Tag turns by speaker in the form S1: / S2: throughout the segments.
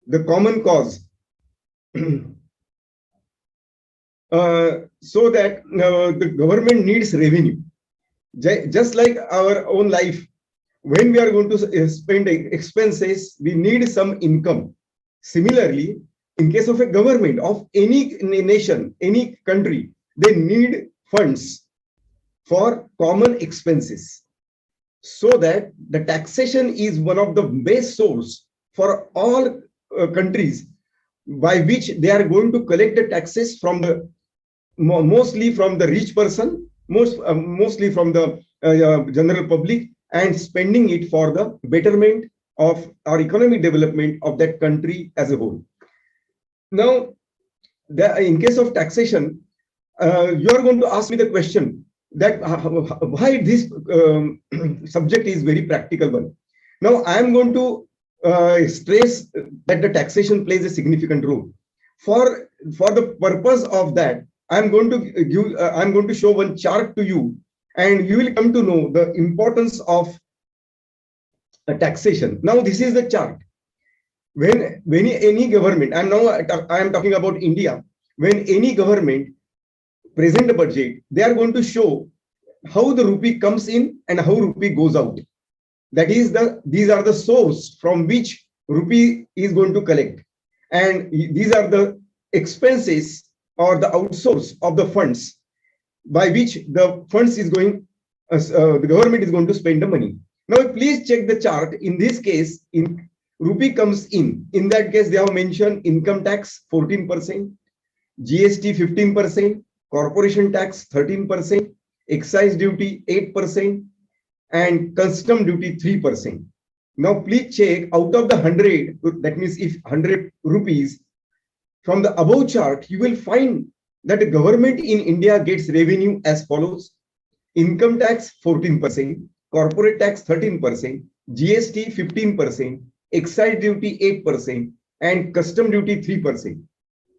S1: the common cause, so that the government needs revenue. Just like our own life, when we are going to spend expenses, we need some income. Similarly, in case of a government of any nation, any country, they need funds for common expenses, so that the taxation is one of the best source for all countries, by which they are going to collect the taxes from the mostly from the rich person, mostly from the general public, and spending it for the betterment of our economic development of that country as a whole. Now, in case of taxation, you are going to ask me the question that why this subject is very practical one. Now, I am going to stress that the taxation plays a significant role. For the purpose of that, I'm going to show one chart to you, and you will come to know the importance of taxation. Now, this is the chart. When any government, I am talking about India. When any government present a budget, they are going to show how the rupee comes in and how rupee goes out. That is these are the source from which rupee is going to collect, and these are the expenses or the outsource of the funds by which the funds is going, the government is going to spend the money. Now, please check the chart. In this case, in rupee comes in. In that case, they have mentioned income tax 14%, GST 15%, corporation tax 13%, excise duty 8%, and custom duty 3%. Now, please check out of the 100, that means if 100 rupees, from the above chart, you will find that the government in India gets revenue as follows: income tax 14%, corporate tax 13%, GST 15%, excise duty 8%, and custom duty 3%.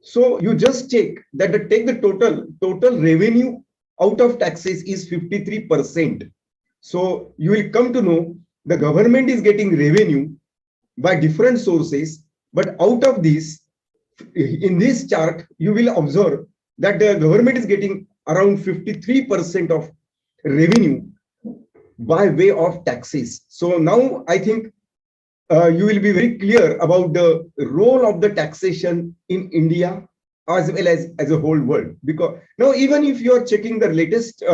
S1: So you just check that take the total revenue out of taxes is 53%. So you will come to know the government is getting revenue by different sources, but out of this, in this chart, you will observe that the government is getting around 53% of revenue by way of taxes. So now I think you will be very clear about the role of the taxation in India as well as a whole world. Because now, even if you are checking the latest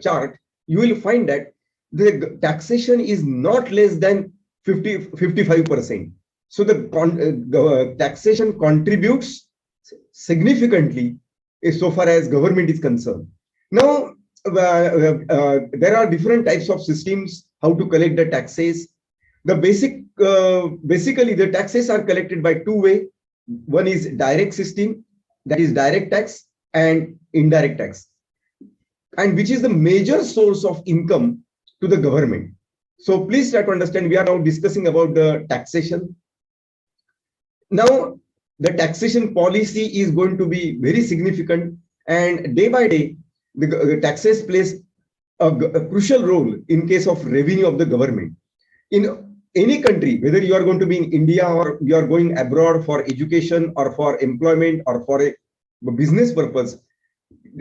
S1: chart, you will find that the taxation is not less than 55%. So the taxation contributes significantly so far as government is concerned. Now, there are different types of systems how to collect the taxes. The basically the taxes are collected by two ways. One is direct system, that is direct tax, and indirect tax, and which is the major source of income to the government. So please try to understand, we are now discussing about the taxation. Now, the taxation policy is going to be very significant, and day by day, the taxes plays a crucial role in case of revenue of the government. In any country, whether you are going to be in India or you are going abroad for education or for employment or for a business purpose,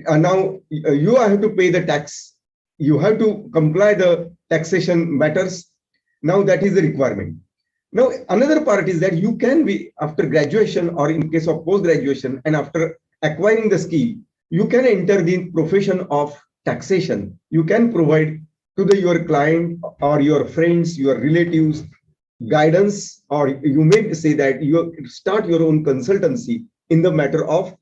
S1: now you have to pay the tax. You have to comply the taxation matters. Now that is the requirement. Now, another part is that you can be, after graduation or in case of post-graduation, and after acquiring the skill, you can enter the profession of taxation. You can provide to your client or your friends, your relatives, guidance, or you may say that you start your own consultancy in the matter of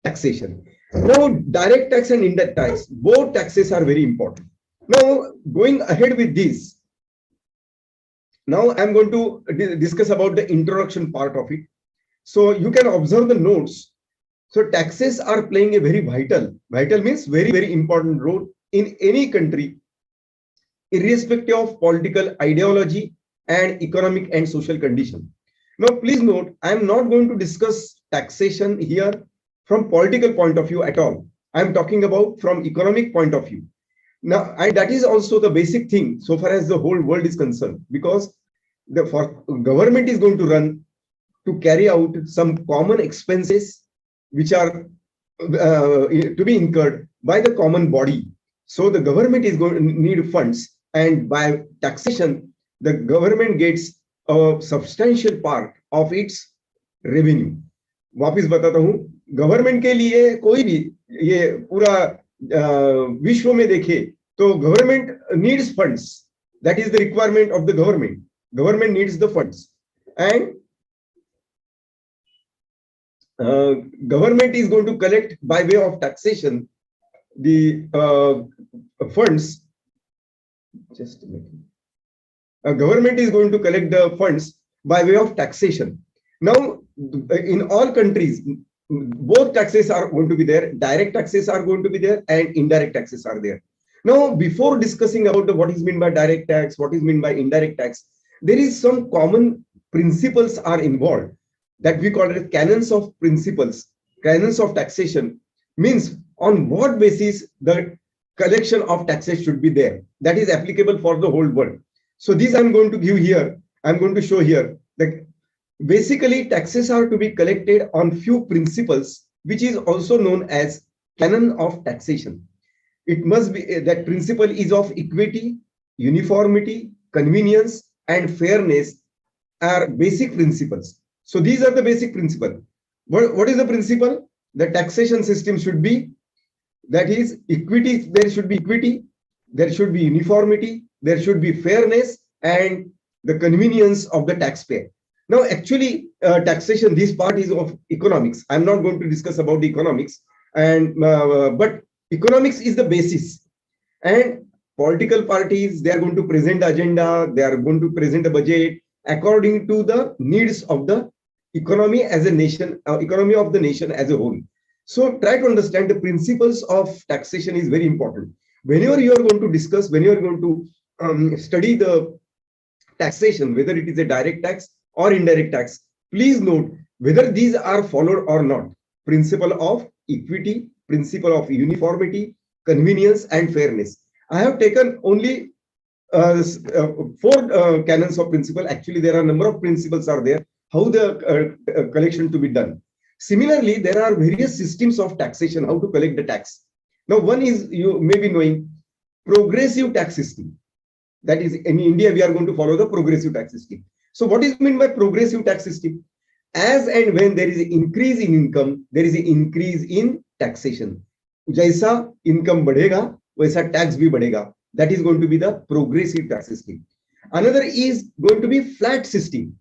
S1: taxation. Now, direct tax and indirect tax, both taxes are very important. Now, going ahead with this, now I'm going to discuss about the introduction part of it. So you can observe the notes. So taxes are playing a very vital means very, very important role in any country, irrespective of political ideology and economic and social condition. Now, please note, I am not going to discuss taxation here from political point of view at all. I am talking about from economic point of view. Now, and that is also the basic thing so far as the whole world is concerned, because the government is going to run to carry out some common expenses which are to be incurred by the common body. So the government is going to need funds, and by taxation, the government gets a substantial part of its revenue. वापिस बताता हूं, government के लिए कोई भी ये पूरा विश्व में देखे तो government needs funds. That is the requirement of the government. Government needs the funds, and government is going to collect by way of taxation the funds. Just a minute. Government is going to collect the funds by way of taxation. Now, in all countries, both taxes are going to be there. Direct taxes are going to be there, and indirect taxes are there. Now, before discussing about what is meant by direct tax, what is meant by indirect tax, there is some common principles are involved that we call it canons of principles. Canons of taxation means on what basis the collection of taxes should be there. That is applicable for the whole world. So these I'm going to give here. I'm going to show here that basically taxes are to be collected on few principles, which is also known as canon of taxation. It must be that principle is of equity, uniformity, convenience, and fairness are basic principles. So these are the basic principles. What is the principle? The taxation system should be, that is equity, there should be equity, there should be uniformity, there should be fairness, and the convenience of the taxpayer. Now, actually, taxation, this part is of economics. I'm not going to discuss about the economics, and but economics is the basis. And political parties, they are going to present the agenda, they are going to present the budget according to the needs of the economy as a nation, economy of the nation as a whole. So try to understand the principles of taxation is very important. Whenever you are going to discuss, when you are going to study the taxation, whether it is a direct tax or indirect tax, please note whether these are followed or not. Principle of equity, principle of uniformity, convenience, and fairness. I have taken only 4 canons of principle. Actually, there are a number of principles are there, how the collection to be done. Similarly, there are various systems of taxation, how to collect the tax. Now, one is, you may be knowing, progressive tax system. That is, in India, we are going to follow the progressive tax system. So what is meant by progressive tax system? As and when there is an increase in income, there is an increase in taxation. Jaisa income बढ़ेगा, वैसा tax भी बढ़ेगा. That is going to be the progressive tax system. Another is going to be flat system.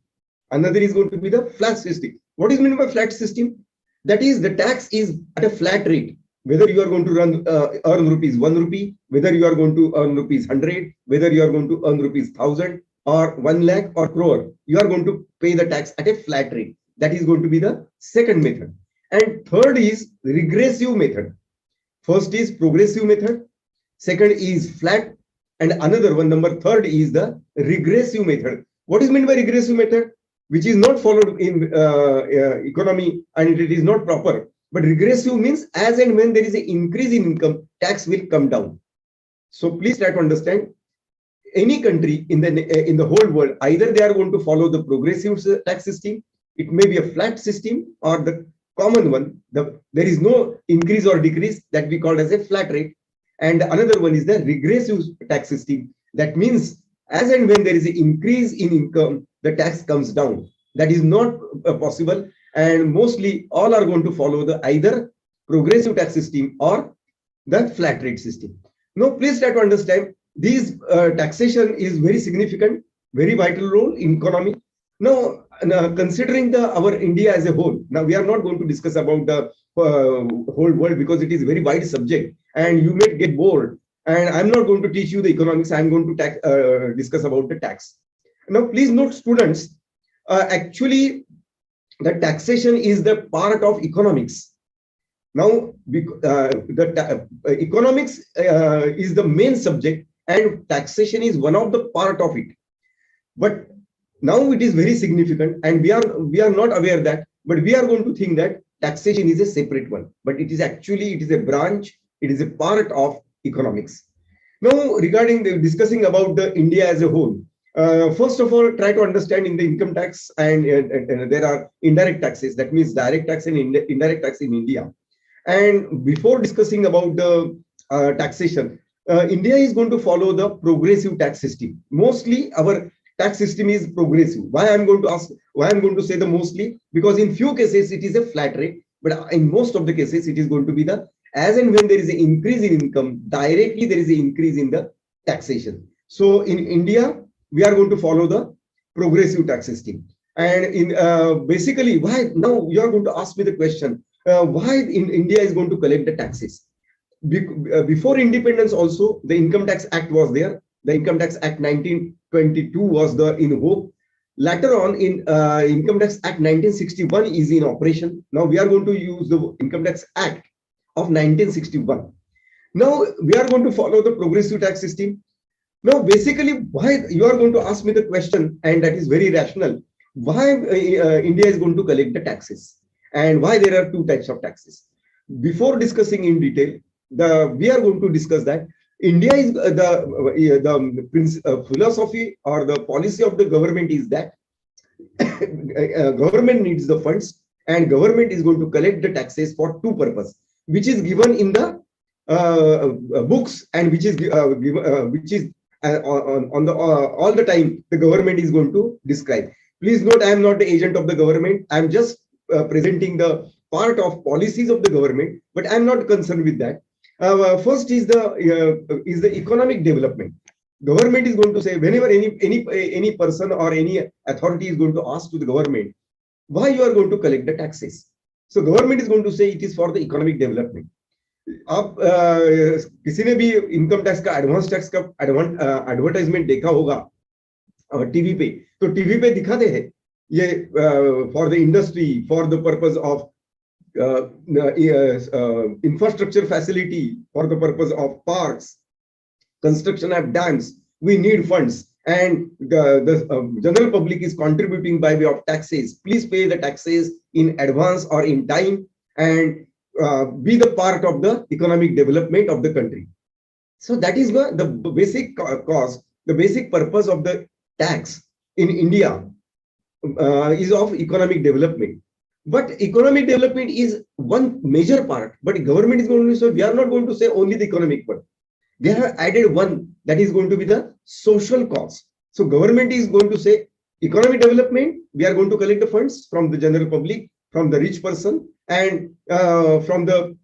S1: Another is going to be the flat system. What is meant by flat system? That is, the tax is at a flat rate. Whether you are going to earn rupees 1 rupee, whether you are going to earn rupees 100, whether you are going to earn rupees 1000 or 1 lakh or crore, you are going to pay the tax at a flat rate. That is going to be the second method. And third is regressive method. First is progressive method. Second is flat. And another one, number third, is the regressive method. What is meant by regressive method? Which is not followed in economy, and it is not proper. But regressive means as and when there is an increase in income, tax will come down. So please try to understand, any country in the whole world, either they are going to follow the progressive tax system, it may be a flat system, or the common one, there is no increase or decrease, that we call as a flat rate. And another one is the regressive tax system. That means as and when there is an increase in income, the tax comes down. That is not possible, and mostly all are going to follow the either progressive tax system or the flat rate system. Now, please try to understand, these taxation is very significant, very vital role in economy. Now, considering our India as a whole, now we are not going to discuss about the whole world because it is a very wide subject and you may get bored. And I'm not going to teach you the economics. I'm going to discuss about the tax. Now, please note, students, actually, the taxation is the part of economics. Now, the economics is the main subject, and taxation is one of the part of it. But now it is very significant, and we are not aware that, but we are going to think that taxation is a separate one. But it is actually, it is a branch, it is a part of economics. Now, regarding discussing about the India as a whole, First of all, try to understand in the income tax and there are indirect taxes. That means direct tax and indirect tax in India. And before discussing about the taxation, India is going to follow the progressive tax system. Mostly our tax system is progressive. Why I'm going to ask, why I'm going to say the mostly? Because in few cases it is a flat rate, but in most of the cases it is going to be the, as and when there is an increase in income, directly there is an increase in the taxation. So in India, we are going to follow the progressive tax system. And in basically, why now you are going to ask me the question, why in India is going to collect the taxes? Before independence also, the Income Tax Act was there. The Income Tax Act 1922 was the in hope. Later on, in Income Tax Act 1961 is in operation. Now we are going to use the Income Tax Act of 1961. Now we are going to follow the progressive tax system. Now, basically, why you are going to ask me the question, and that is very rational. Why India is going to collect the taxes, and why there are two types of taxes? Before discussing in detail, we are going to discuss that India is the philosophy or the policy of the government is that government needs the funds, and government is going to collect the taxes for two purposes, which is given in the books, and which is on the all the time the government is going to describe. Please note, I am not the agent of the government. I am just presenting the part of policies of the government, but I am not concerned with that. First is the economic development. Government is going to say, whenever any person or any authority is going to ask to the government, why you are going to collect the taxes? So government is going to say it is for the economic development. आप किसी ने भी income tax का advance tax का advertisement देखा होगा TV पे, तो टीवी पे दिखाते हैं ये for the industry, for the purpose of infrastructure facility, for the purpose of parks, construction of dams, we need funds, and the general public is contributing by way of taxes. Please pay the taxes in advance or in time, and be the part of the economic development of the country. So that is the basic cause, the basic purpose of the tax in India is of economic development. But economic development is one major part, but government is going to say, we are not going to say only the economic part. They have added one, that is going to be the social cause. So government is going to say economic development, we are going to collect the funds from the general public, from the rich person, and from the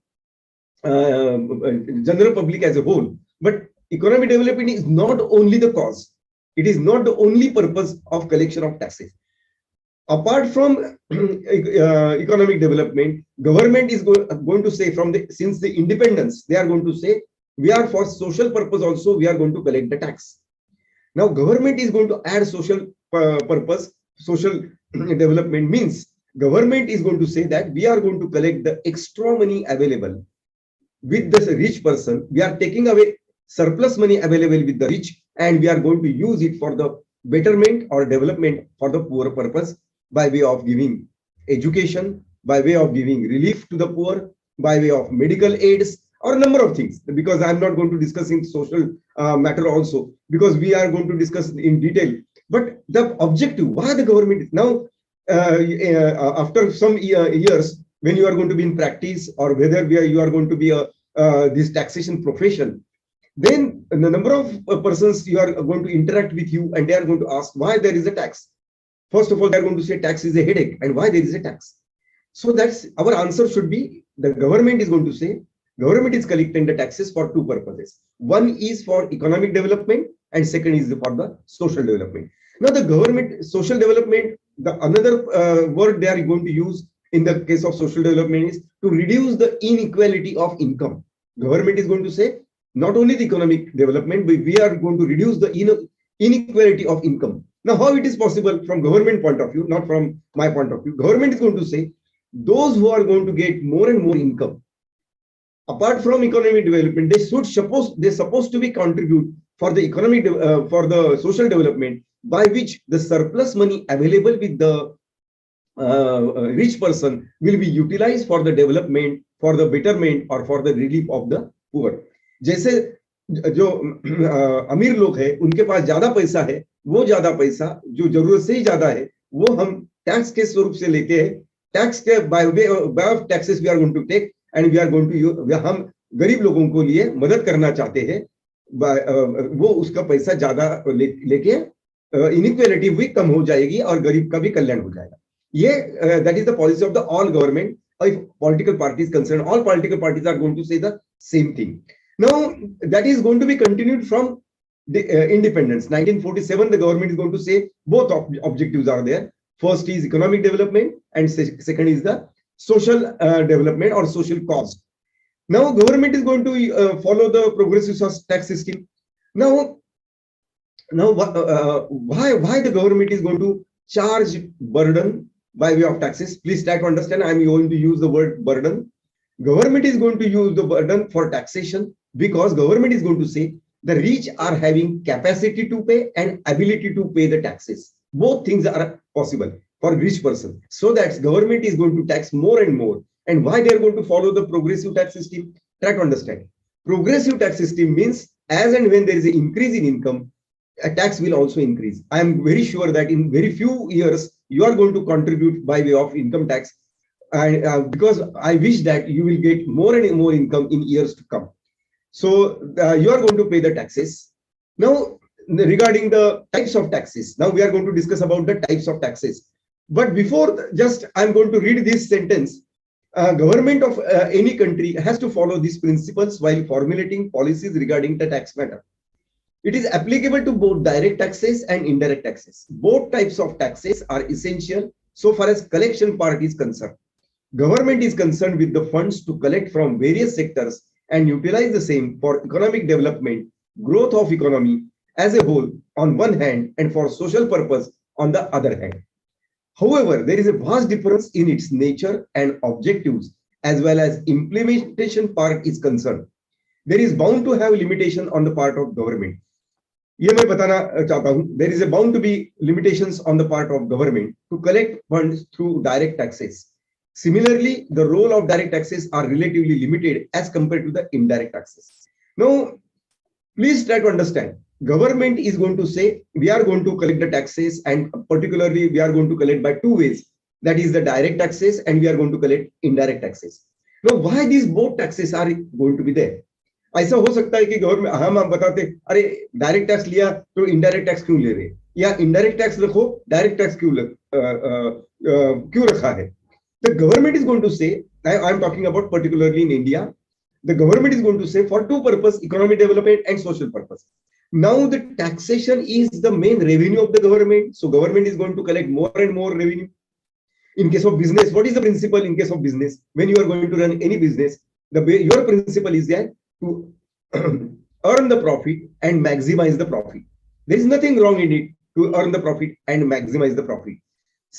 S1: general public as a whole. But economic development is not only the cause. It is not the only purpose of collection of taxes. Apart from economic development, government is going to say since the independence, they are going to say we are for social purpose also, we are going to collect the tax. Now government is going to add social purpose, social development means government is going to say that we are going to collect the extra money available with the rich person. We are taking away surplus money available with the rich, and we are going to use it for the betterment or development for the poor purpose, by way of giving education, by way of giving relief to the poor, by way of medical aids, or a number of things. Because I'm not going to discuss in social matter also, because we are going to discuss in detail. But the objective, why the government now, after some years, when you are going to be in practice, or whether you are going to be this taxation profession, then the number of persons you are going to interact with you, and they are going to ask why there is a tax. First of all, they are going to say tax is a headache, and why there is a tax. So that's our answer should be, the government is going to say government is collecting the taxes for two purposes. One is for economic development, and second is for the social development. Now the government social development, the another word they are going to use in the case of social development is to reduce the inequality of income. Government is going to say not only the economic development, but we are going to reduce the inequality of income. Now, how it is possible from government point of view, not from my point of view? Government is going to say those who are going to get more and more income, apart from economic development, they're supposed to be contribute for the economic for the social development, by which the surplus money available with the rich person will be utilized for the development, for the betterment, or for the relief of the poor. जैसे जो अमीर लोग हैं, उनके पास ज्यादा पैसा है, वो ज्यादा पैसा जो जरूरत से ही ज्यादा है वो हम टैक्स के स्वरूप से लेते हैं. टैक्स के by way of taxes we are going to take and we are going to, हम गरीब लोगों को लिए मदद करना चाहते हैं. वो उसका पैसा ज्यादा लेके इनइक्वालिटी भी कम हो जाएगी और गरीब का भी कल्याण हो जाएगा. ये that is the policy of the all government. If political parties concerned, all political parties are going to say the same thing. Now, that is going to be continued from the independence. 1947, the government is going to say both objectives are there. First is economic development, and second is the social development or social cause. Now, government is going to follow the progressive tax system. Now why the government is going to charge burden by way of taxes? Please try to understand. I'm going to use the word burden. Government is going to use the burden for taxation because government is going to say the rich are having capacity to pay and ability to pay the taxes. Both things are possible for rich person. So that government is going to tax more and more. And why they are going to follow the progressive tax system? Try to understand. Progressive tax system means as and when there is an increase in income, a tax will also increase. I am very sure that in very few years you are going to contribute by way of income tax, and because I wish that you will get more and more income in years to come. So you are going to pay the taxes. Now, regarding the types of taxes, now we are going to discuss about the types of taxes. But before just I'm going to read this sentence. Government of any country has to follow these principles while formulating policies regarding the tax matter. It is applicable to both direct taxes and indirect taxes. Both types of taxes are essential so far as collection part is concerned. Government is concerned with the funds to collect from various sectors and utilize the same for economic development, growth of economy as a whole on one hand and for social purpose on the other hand. However, there is a vast difference in its nature and objectives as well as implementation part is concerned. There is bound to have limitation on the part of government. ये मैं बताना चाहता हूं. There is a bound to be limitations on the part of government to collect funds through direct taxes. Similarly, the role of direct taxes are relatively limited as compared to the indirect taxes. Now, please try to understand. Government is going to say we are going to collect the taxes, and particularly we are going to collect by two ways. That is the direct taxes, and we are going to collect indirect taxes. Now, why these both taxes are going to be there? ऐसा हो सकता है कि government हम आप बताते अरे direct tax लिया तो इनडायरेक्ट टैक्स क्यों ले रहे, या इनडायरेक्ट टैक्स रखो डायरेक्ट टैक्स क्यों रखा है. The government is going to say, I am talking about particularly in India, the government is going to say for two purpose, economic development and social purpose. Now the taxation is the main revenue of the government, so government is going to collect more and more revenue. In case of business, what is the principle in case of business? When you are going to run any business, your principle is there to earn the profit and maximize the profit. There is nothing wrong in it to earn the profit and maximize the profit.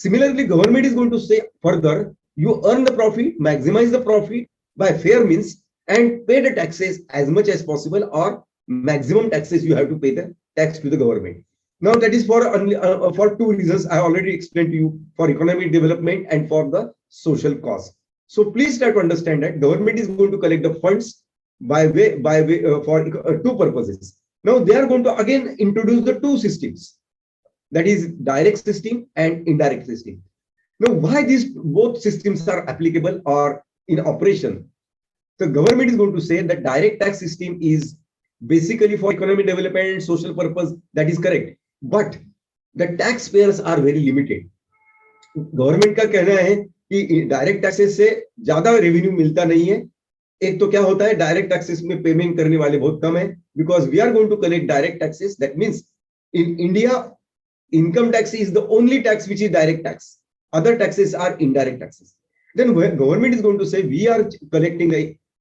S1: Similarly, government is going to say further, you earn the profit, maximize the profit by fair means and pay the taxes as much as possible, or maximum taxes you have to pay the tax to the government. Now that is for two reasons I already explained to you, for economic development and for the social cause. So please try to understand that government is going to collect the funds by way for two purposes. Now they are going to again introduce the two systems, that is direct system and indirect system. Now why these both systems are applicable or in operation? The government is going to say that direct tax system is basically for economic development and social purpose. That is correct, but the taxpayers are very limited. Government का कहना है कि direct taxes से ज्यादा revenue मिलता नहीं है. एक तो क्या होता है, डायरेक्ट टैक्सेस में पेमेंट करने वाले बहुत कम है, because we are going to collect direct taxes. That means in India income tax is the only tax which is direct tax, other taxes are indirect taxes. Then government is going to say we are collecting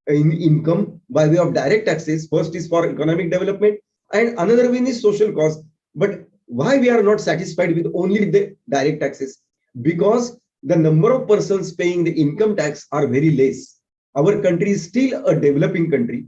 S1: income by way of direct taxes. First is for economic development and another one is social cost. But why we are not satisfied with only the direct taxes? Because the number of persons paying the income tax are very less. Our country is still a developing country,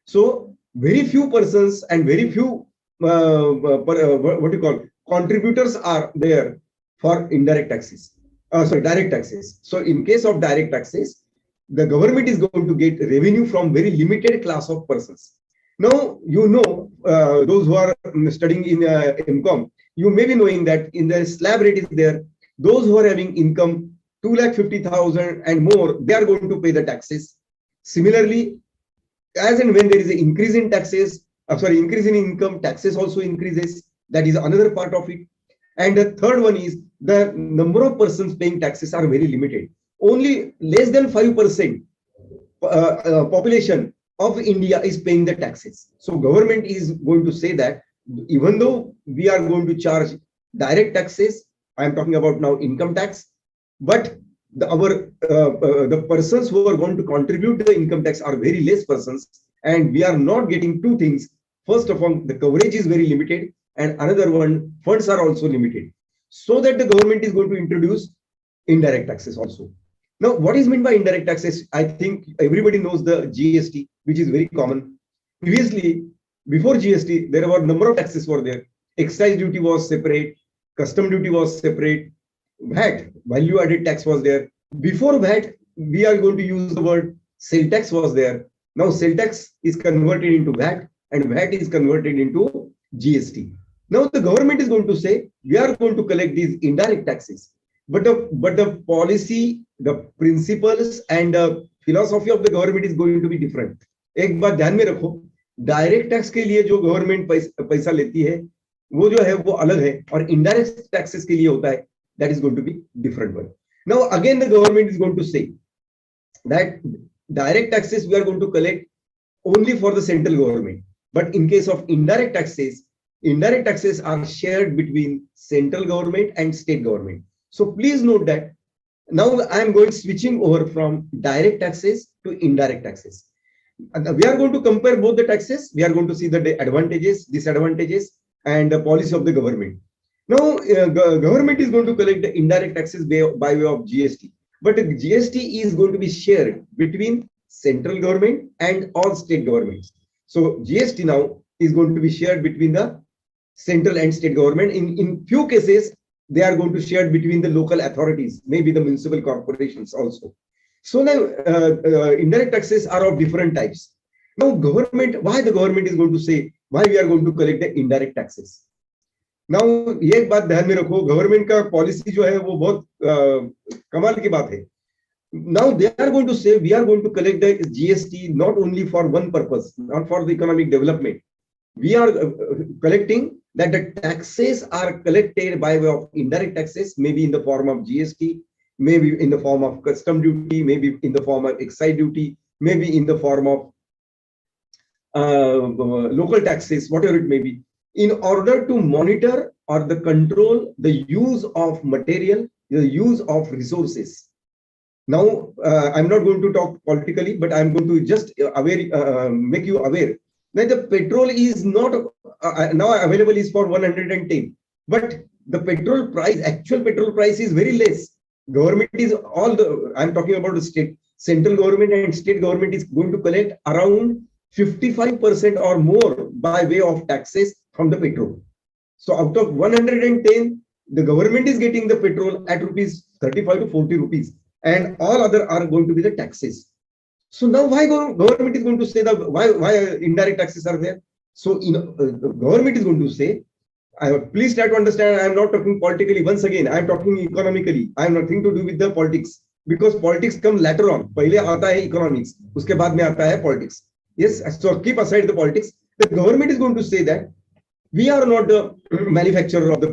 S1: so very few persons and very few what you call contributors are there for indirect taxes, direct taxes. So in case of direct taxes, the government is going to get revenue from very limited class of persons. Now, you know, those who are studying in MCOM, you may be knowing that in the slab rate is there. Those who are having income 2,50,000 and more, they are going to pay the taxes. Similarly, as and when there is an increase in taxes, increase in income, taxes also increases. That is another part of it. And the third one is the number of persons paying taxes are very limited. Only less than 5% population of India is paying the taxes. So government is going to say that even though we are going to charge direct taxes, I am talking about now income tax, but the persons who are going to contribute to the income tax are very less persons, and we are not getting two things. First of all, the coverage is very limited, and another one, funds are also limited. So that the government is going to introduce indirect taxes also. Now, what is meant by indirect taxes? I think everybody knows the GST, which is very common. Previously, before GST, there were a number of taxes were there. Excise duty was separate, custom duty was separate, VAT, value added tax was there. Before VAT, we are going to use the word sale tax was there. Now, sale tax is converted into VAT, and VAT is converted into GST. Now, the government is going to say, we are going to collect these indirect taxes. But the policy, the principles and the philosophy of the government is going to be different. एक बात ध्यान में रखो, direct tax के लिए जो government पैसा लेती है वो जो है वो अलग है, और इनडायरेक्ट टैक्सेस के लिए होता है, that is going to be different one. Now again the government is going to say that direct taxes we are going to collect only for the central government, but in case of indirect taxes are shared between central government and state government. So please note that now I am switching over from direct taxes to indirect taxes. We are going to compare both the taxes. We are going to see the advantages, disadvantages, and the policy of the government. Now, government is going to collect the indirect taxes by way of GST, but the GST is going to be shared between central government and all state governments. So GST now is going to be shared between the central and state government. In few cases, they are going to share between the local authorities, maybe the municipal corporations also. So now indirect taxes are of different types. Now why the government is going to say why we are going to collect the indirect taxes? Now ये एक बात ध्यान में रखो, government का policy जो है वो बहुत कमाल की बात है. Now they are going to say we are going to collect the GST not only for one purpose, not for the economic development. We are collecting that the taxes are collected by way of indirect taxes, maybe in the form of GST, maybe in the form of custom duty, maybe in the form of excise duty, maybe in the form of local taxes, whatever it may be, in order to monitor or the control the use of material, the use of resources. Now, I'm not going to talk politically, but I'm going to just make you aware that the petrol is not now available is for 110, but the petrol price, actual petrol price is very less. Government is I'm talking about the state, central government and state government is going to collect around 55% or more by way of taxes from the petrol. So out of 110, the government is getting the petrol at rupees 35 to 40 rupees, and all other are going to be the taxes. So now why government is going to say that why indirect taxes are there? So government is going to say, please try to understand, I am not talking politically. Once again, I am talking economically. I am nothing to do with the politics, because politics come later on. पहले आता है economics, उसके बाद में आता है politics. Yes, so keep aside the politics. The government is going to say that we are not the manufacturer of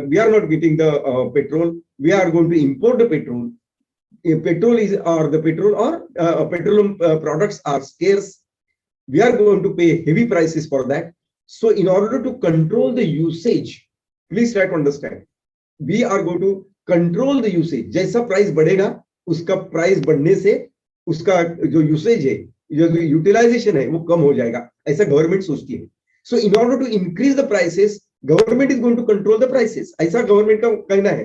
S1: we are not getting the petrol. We are going to import the petrol. Petroleum products are scarce. We are going to pay heavy prices for that. So in order to control the usage, please try to understand, we are going to control the usage. जैसा price बढ़ेगा, उसका price बढ़ने से उसका जो usage है, जो utilization है, वो कम हो जाएगा. ऐसा government सोचती है. So in order to increase the prices, government is going to control the prices. ऐसा government का कहना है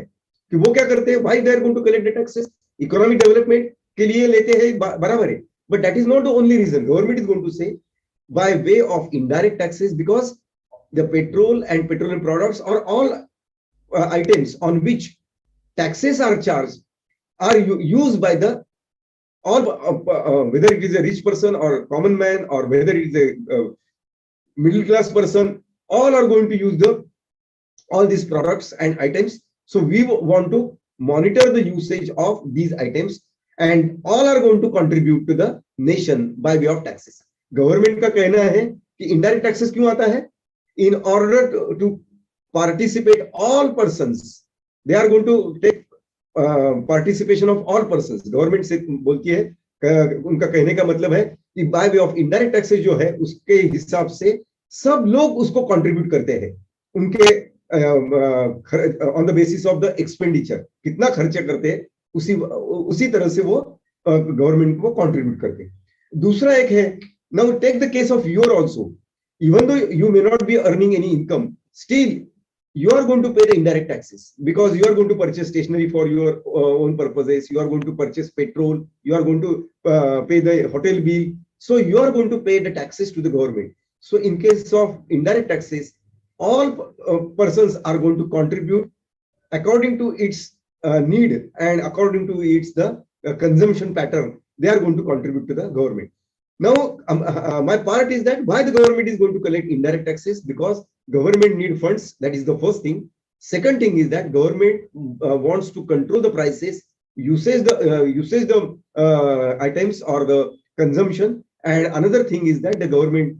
S1: कि वो क्या करते हैं? Why they are going to collect the taxes? Economic development के लिए लेते हैं, बराबर है. But that is not the only reason. Government is going to say by way of indirect taxes, because the petrol and petroleum products are all items on which taxes are charged, are used by the whether it is a rich person or a common man, or whether it is a middle class person, all are going to use the all these products and items. So we want to monitor the usage of these items, and all are going to contribute to the nation by way of taxes. Government का कहना है कि indirect taxes क्यों आता है? In order to participate all persons, they are going to take participation of all persons. Government से बोलती है, उनका कहने का मतलब है कि by way of indirect taxes जो है उसके हिसाब से सब लोग उसको कंट्रीब्यूट करते हैं, उनके on the basis of the expenditure, कितना खर्चा करते हैं उसी तरह से वो गवर्नमेंट को कंट्रीब्यूट करते हैं. दूसरा एक है, now take the case of your also, even though you may not be earning any income, still you are going to pay the indirect taxes because you are going to purchase stationery for your own purposes, you are going to purchase petrol, you are going to pay the hotel bill, so you are going to pay the taxes to the government. So in case of indirect taxes, all persons are going to contribute according to its need and according to its the consumption pattern. They are going to contribute to the government. Now my part is that why the government is going to collect indirect taxes, because government need funds. That is the first thing. Second thing is that government wants to control the prices, usage the items or the consumption. And another thing is that the government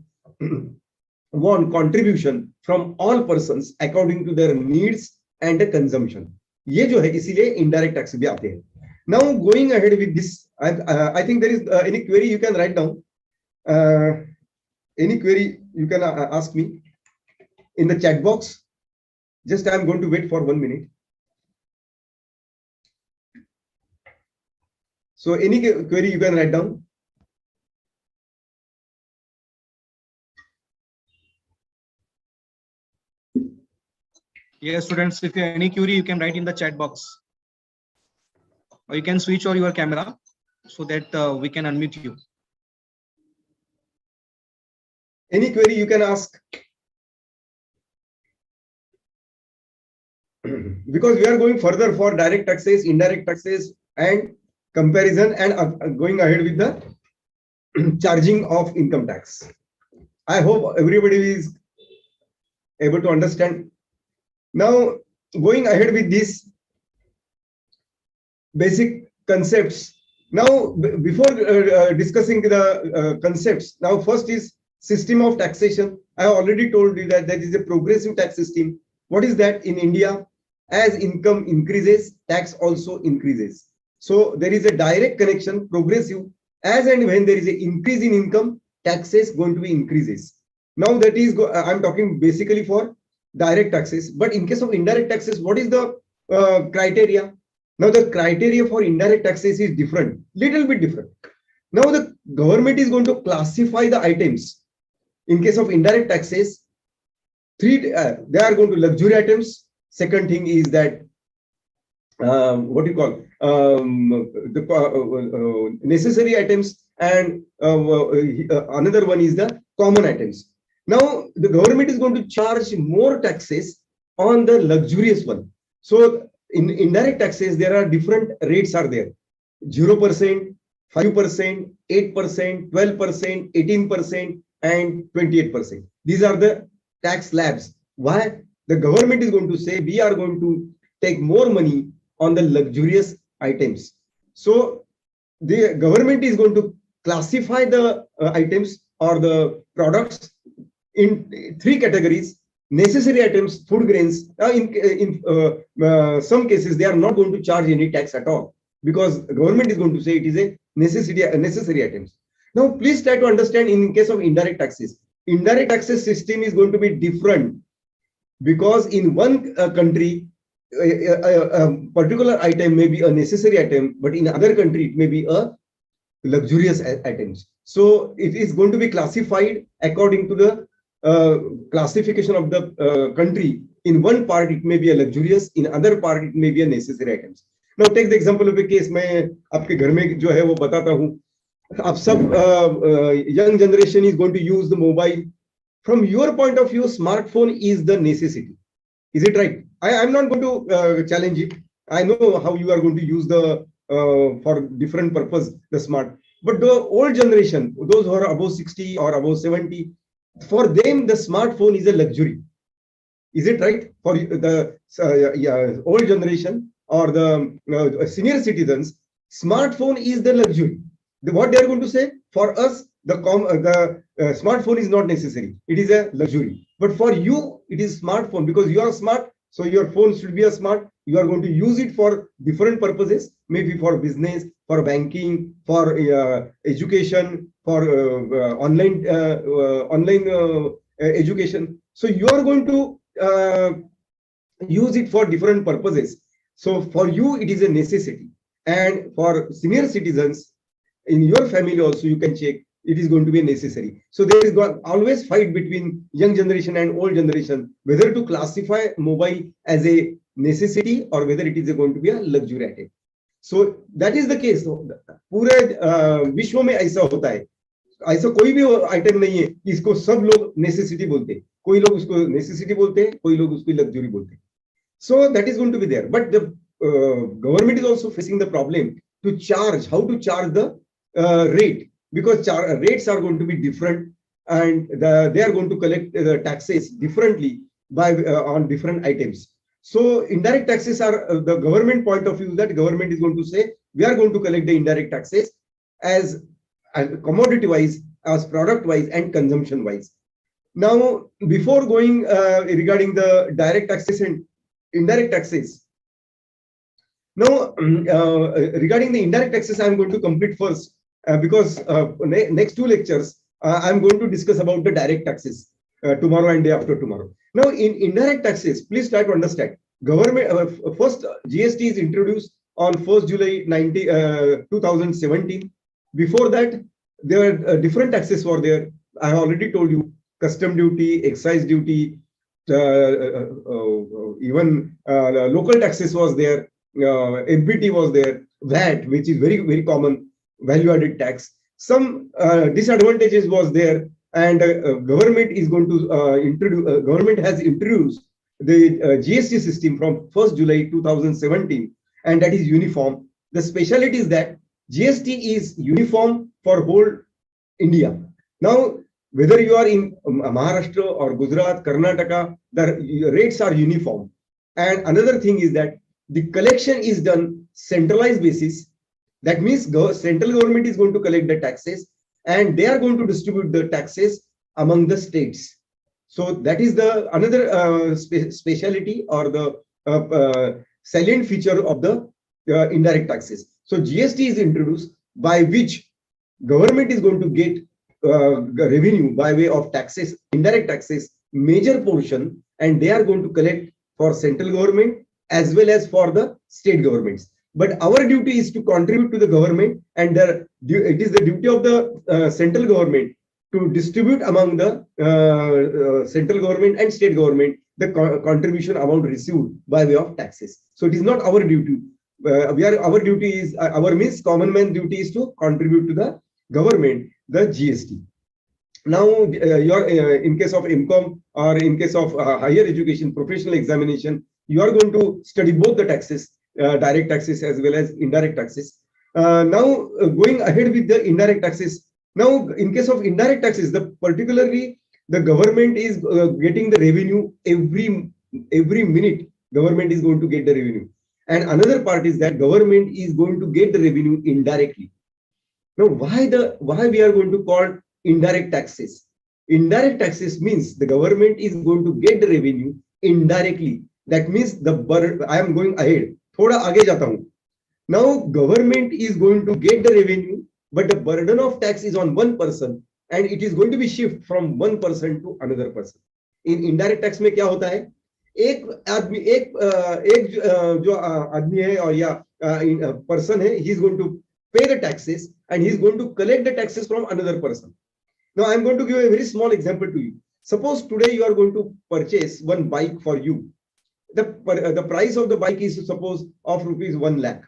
S1: want contribution from all persons according to their needs and the consumption. ये जो है इसीलिए indirect tax भी आते हैं. Now going ahead with this, I think there is any query you can write down. Any query you can ask me in the chat box. Just I am going to wait for 1 minute. So any query you can write down.
S2: Yes, students, if you have any query, you can write in the chat box. Or you can switch on your camera so that we can unmute you.
S1: Any query you can ask. Because we are going further for direct taxes, indirect taxes, and comparison, and going ahead with the charging of income tax. I hope everybody is able to understand. Now, going ahead with these basic concepts. Now, before discussing the concepts, now first is system of taxation. I have already told you that that is a progressive tax system. What is that? In India, as income increases, tax also increases. So there is a direct connection, progressive. As and when there is an increase in income, taxes going to be increases. Now that is, I'm talking basically for direct taxes. But in case of indirect taxes, what is the criteria? Now the criteria for indirect taxes is different, little bit different. Now the government is going to classify the items. In case of indirect taxes, they are going to luxury items. Second thing is that what do you call the necessary items, and another one is the common items. Now the government is going to charge more taxes on the luxurious one. So in indirect taxes, there are different rates are there: 0%, 5%, 8%, 12%, 18%, and 28%. These are the tax slabs. Why? The government is going to say we are going to take more money on the luxurious items. So the government is going to classify the items or the products in three categories: necessary items, food grains. In some cases, they are not going to charge any tax at all, because the government is going to say it is a necessary items. Now, please try to understand in case of indirect taxes. Indirect taxes system is going to be different, because in one country, a particular item may be a necessary item, but in other country it may be a luxurious items. So it is going to be classified according to the classification of the country. In one part it may be a luxurious, in other part it may be a necessary items. Now take the example of a case. मैं आपके घर में जो है वो बताता हूँ. आप सब young generation is going to use the mobile. From your point of view, smartphone is the necessity. Is it right? I'm not going to challenge it. I know how you are going to use the for different purpose the smart. But the old generation, those who are above 60 or above 70, for them the smartphone is a luxury. Is it right? for the old generation or the senior citizens, smartphone is the luxury. What they are going to say, for us, the smartphone is not necessary. It is a luxury. But for you, it is smartphone because you are smart. So your phone should be a smart. You are going to use it for different purposes, maybe for business, for banking, for education, for online education. So you are going to use it for different purposes. So for you, it is a necessity. And for senior citizens in your family also, you can check, it is going to be necessary. So there is always fight between young generation and old generation, whether to classify mobile as a necessity or whether it is going to be a luxury item. So that is the case. पूरे विश्व में ऐसा होता है. ऐसा कोई भी item नहीं है इसको सब लोग नेसेसिटी बोलते हैं. कोई लोग उसको नेसेसिटी बोलते हैं, कोई लोग उसको लग्जरी बोलते हैं. So that is going to be there. But the government is also facing the problem to charge, how to charge the rate, because rates are going to be different, and they are going to collect the taxes differently by on different items. So indirect taxes are the government point of view, that government is going to say we are going to collect the indirect taxes as commodity wise, as product wise, and consumption wise. Now, before going regarding the direct taxes and indirect taxes, now regarding the indirect taxes, I am going to complete first because next two lectures I am going to discuss about the direct taxes tomorrow and day after tomorrow. Now, in indirect taxes, please try to understand. Government first GST is introduced on 1st July 2017. Before that, there were different taxes were there. I have already told you: custom duty, excise duty, even local taxes was there. MBT was there. VAT, which is very very common, value-added tax. Some disadvantages was there, and government is going to introduce. Government has introduced the GST system from 1st July 2017, and that is uniform. The speciality is that GST is uniform for whole India. Now, whether you are in Maharashtra or Gujarat, Karnataka, the rates are uniform. And another thing is that the collection is done centralized basis. That means central government is going to collect the taxes, and they are going to distribute the taxes among the states. So that is the another speciality or the salient feature of the indirect taxes. So GST is introduced, by which government is going to get revenue by way of taxes, indirect taxes, major portion, and they are going to collect for central government as well as for the state governments. But our duty is to contribute to the government, and it is the duty of the central government to distribute among the central government and state government the contribution amount received by way of taxes. So it is not our duty. Our duty is our means common man duty is to contribute to the government the GST. Now, in case of MCOM or in case of higher education, professional examination, you are going to study both the taxes, direct taxes as well as indirect taxes. Now, going ahead with the indirect taxes. Now, in case of indirect taxes, particularly the government is getting the revenue every minute. Government is going to get the revenue, and another part is that government is going to get the revenue indirectly. Now, why we are going to call indirect taxes? Indirect taxes means the government is going to get the revenue indirectly. That means I am going ahead. Thoda aage jata hu. Now, government is going to get the revenue, but the burden of tax is on one person, and it is going to be shift from one person to another person. In indirect tax में क्या होता है? एक जो आदमी है और या person है, he is going to pay the taxes and he is going to collect the taxes from another person. Now, I am going to give a very small example to you. Suppose today you are going to purchase one bike for you. The price of the bike is suppose of rupees 1 lakh.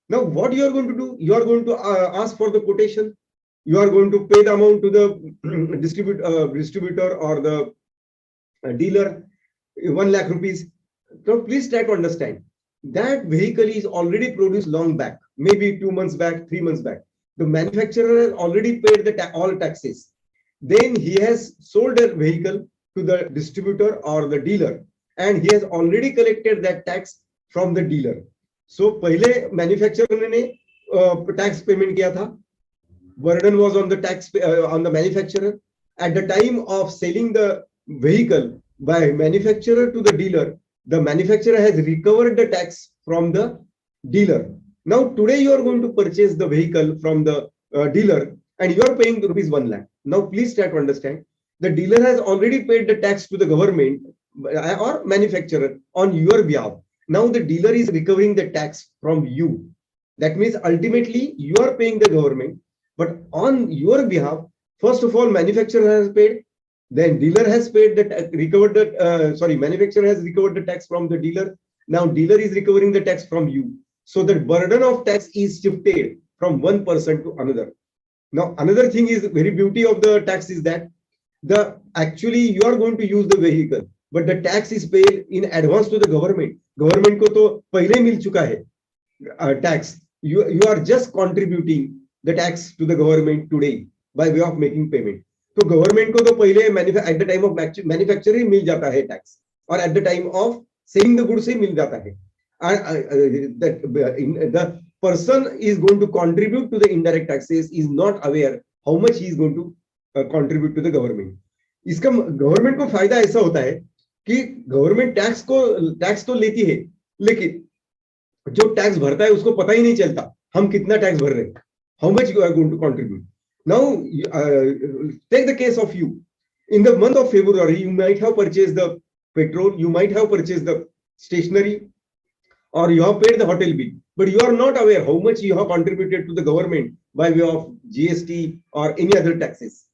S1: Now, what you are going to do? You are going to ask for the quotation. You are going to pay the amount to the distributor or the dealer, 1 lakh rupees. Now, please try to understand. That vehicle is already produced long back, maybe 2 months back, 3 months back. The manufacturer has already paid all taxes. Then he has sold a vehicle to the distributor or the dealer. and he has already collected that tax from the dealer. So पहले manufacturer ने tax payment किया था, burden was on the on the manufacturer. At the time of selling the vehicle by manufacturer to the dealer, the manufacturer has recovered the tax from the dealer. Now today you are going to purchase the vehicle from the dealer and you are paying rupees 1 lakh. Now please try to understand, the dealer has already paid the tax to the government or manufacturer on your behalf. Now the dealer is recovering the tax from you. That means ultimately you are paying the government, but on your behalf, first of all, manufacturer has paid, then dealer has paid manufacturer has recovered the tax from the dealer. Now dealer is recovering the tax from you. So the burden of tax is shifted from one person to another. Now another thing is very beauty of the tax is that actually you are going to use the vehicle, but the tax is paid in advance to the government. Government को तो पहले मिल चुका है tax. You are just contributing the tax to the government today by way of making payment. तो government को तो पहले at the time of manufacturing मिल जाता है tax, और at the time of selling the goods से मिल जाता है. The person is going to contribute to the indirect taxes is not aware how much he is going to contribute to the government. इसका government को फायदा ऐसा होता है कि गवर्नमेंट टैक्स तो लेती है, लेकिन जो टैक्स भरता है उसको पता ही नहीं चलता हम कितना टैक्स भर रहे हैं, how much you are going to contribute. Now take the case of you. In the month of February, you might have purchased the petrol, you might have purchased the stationery, or you have paid the hotel bill, but you are not aware how much you have contributed to the government by way of GST or any other taxes.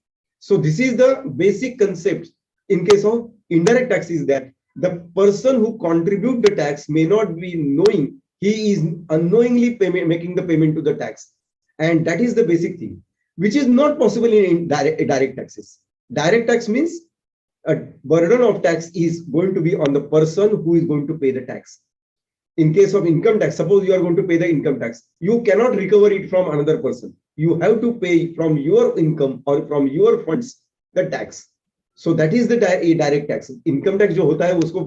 S1: So this is the basic concept in case of indirect taxes, that the person who contribute the tax may not be knowing, he is unknowingly making the payment to the tax. And that is the basic thing, which is not possible in direct taxes. Direct tax means a burden of tax is going to be on the person who is going to pay the tax. In case of income tax, suppose you are going to pay the income tax, you cannot recover it from another person. You have to pay from your income or from your funds the tax. So that is the direct tax. Income tax जो होता है उसको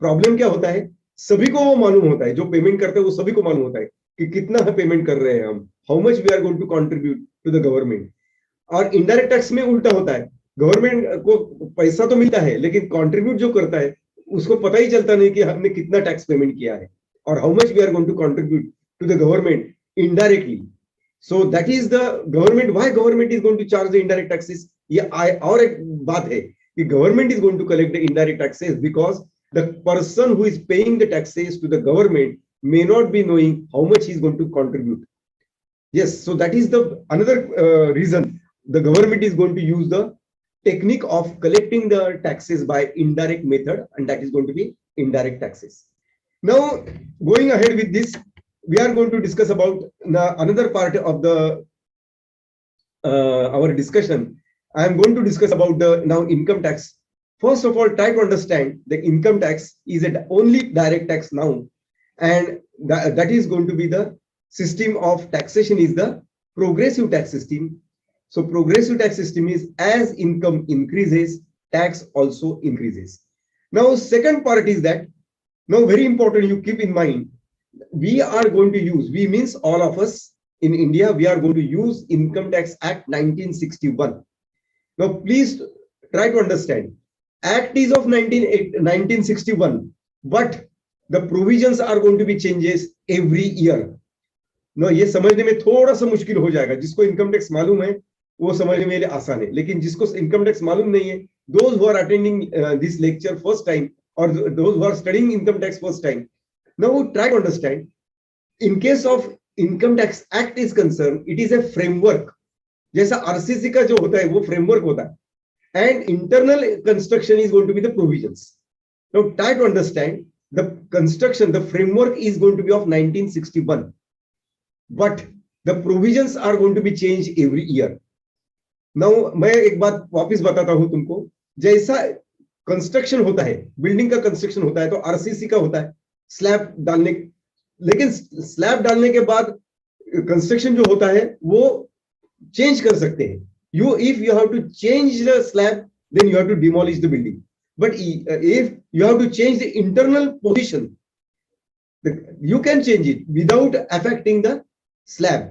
S1: problem क्या होता है, सभी को वो मालूम होता है, जो पेमेंट करते हैं वो सभी को मालूम होता है कि कितना पेमेंट कर रहे हैं हम, how much we are going to contribute to the government. और इनडायरेक्ट टैक्स में उल्टा होता है, गवर्नमेंट को पैसा तो मिलता है लेकिन कंट्रीब्यूट जो करता है उसको पता ही चलता नहीं कि हमने कितना टैक्स पेमेंट किया है और how much we are going to contribute to the government indirectly. So that is the government, why government is going to charge the indirect taxes. ये और एक बात है कि government is going to collect the indirect taxes because the person who is paying the taxes to the government may not be knowing how much he is going to contribute. Yes, so that is the another reason the government is going to use the technique of collecting the taxes by indirect method, and that is going to be indirect taxes. Now, going ahead with this, we are going to discuss about another part of the our discussion. I am going to discuss about the now income tax. First of all, try to understand the income tax is the only direct tax now, and that is going to be the system of taxation is the progressive tax system. So progressive tax system is as income increases, tax also increases. Now, second part is that, now very important, you keep in mind, we are going to use, we means all of us in India, we are going to use Income Tax Act 1961. Now, please try to understand. Act is of 1961, but the provisions are going to be changes every year. No, ये समझने में थोड़ा सा मुश्किल हो जाएगा. जिसको income tax मालूम है वो समझने में आसान है, लेकिन जिसको इनकम टैक्स मालूम नहीं है, those who are attending this lecture first time or those who are studying income tax first time, now try to understand. In case of Income Tax Act is concerned, it is a framework. जैसा RCC का जो होता है वो framework होता है. And internal construction is going to be the provisions. Now try to understand, the construction, the framework is going to be of 1961, but the provisions are going to be changed every year. Now मैं एक बात वापस बताता हूं तुमको. जैसा construction होता है, बिल्डिंग का कंस्ट्रक्शन होता है तो आरसीसी का होता है स्लैब डालने, लेकिन स्लैब डालने के बाद कंस्ट्रक्शन जो होता है वो चेंज कर सकते हैं. If you have to change the slab, then you have to demolish the building. But if you have to change the internal position, you can change it without affecting the slab.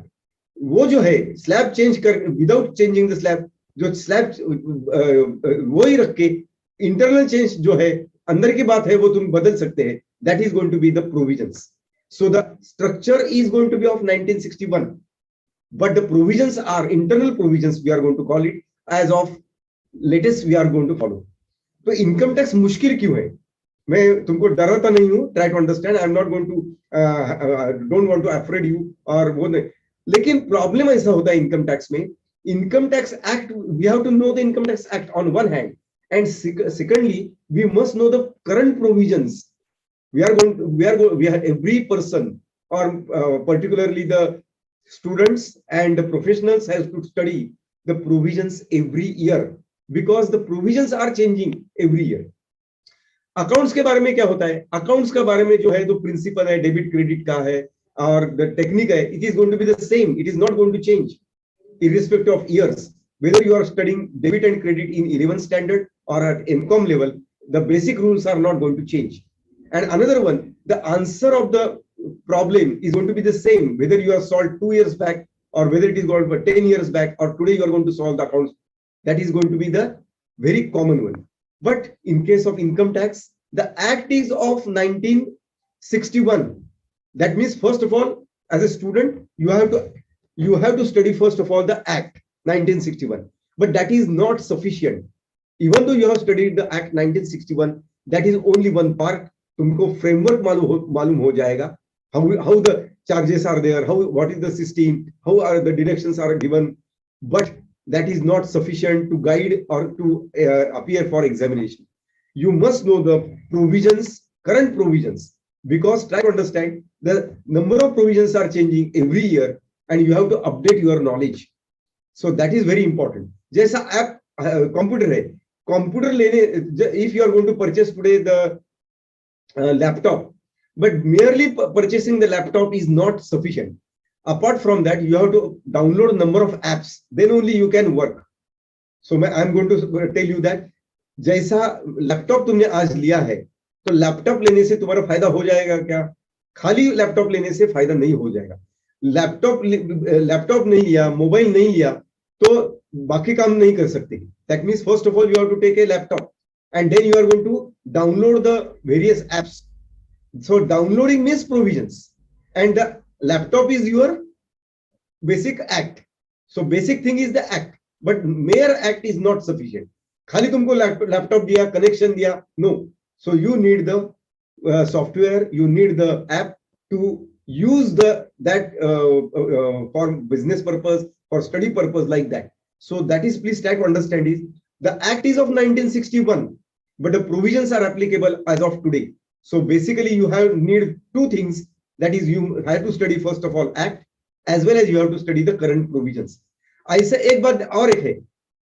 S1: वो जो है slab change कर without changing the slab, जो slab वो ही रख के internal change जो है अंदर की बात है वो तुम बदल सकते हैं. That is going to be the provisions. So the structure is going to be of 1961, but the provisions are internal provisions. We are going to call it as of latest. We are going to follow. तो income tax मुश्किल क्यों है? मैं तुमको डराता नहीं हूँ. Try to understand. I am not going to don't want to afraid you और वो नहीं. लेकिन प्रॉब्लम ऐसा होता है इनकम टैक्स में. Income tax act, we have to know the income tax act on one hand, and secondly we must know the current provisions. We are every person, or particularly the students and the professionals, has to study the provisions every year, because the provisions are changing every year. Accounts के बारे में क्या होता है? Accounts के बारे में जो है तो प्रिंसिपल है, डेबिट क्रेडिट का है और द टेक्निक है. It is going to be the same. It is not going to change irrespective of years. Whether you are studying debit and credit in 11th standard or at MCOM level, the basic rules are not going to change. And another one, the answer of the problem is going to be the same whether you have solved 2 years back or whether it is going for 10 years back or today you are going to solve the accounts. That is going to be the very common one. But in case of income tax, the act is of 1961. That means, first of all, as a student, you have to study first of all the act 1961. But that is not sufficient. Even though you have studied the act 1961, that is only one part. तुमको framework मालूम हो जाएगा. How the charges are there, what is the system, how are the deductions are given, but that is not sufficient to guide or to appear for examination. You must know the provisions, current provisions, because try to understand the number of provisions are changing every year and you have to update your knowledge. So that is very important. जैसा app computer है, computer लेने, if you are going to purchase today the laptop, but merely purchasing the laptop is not sufficient. Apart from that, you have to download a number of apps, then only you can work. So I am going to tell you that जैसा laptop तुमने आज लिया है, तो laptop लेने से तुम्हारा फायदा हो जाएगा क्या? खाली लैपटॉप लेने से फायदा नहीं हो जाएगा. लैपटॉप नहीं लिया, मोबाइल नहीं लिया, तो बाकी काम नहीं कर सकते. That means first of all you have to take a laptop and then you are going to download the various apps. So downloading means provisions and the laptop is your basic act. So basic thing is the act, but mere act is not sufficient. खाली तुमको laptop दिया, connection दिया, no. So you need the software, you need the app to use that for business purpose, for study purpose, like that. So that is, please try to understand, is the act is of 1961, but the provisions are applicable as of today. So basically you need two things. That is, you have to study first of all act, as well as you have to study the current provisions. ऐसे एक बात और एक है,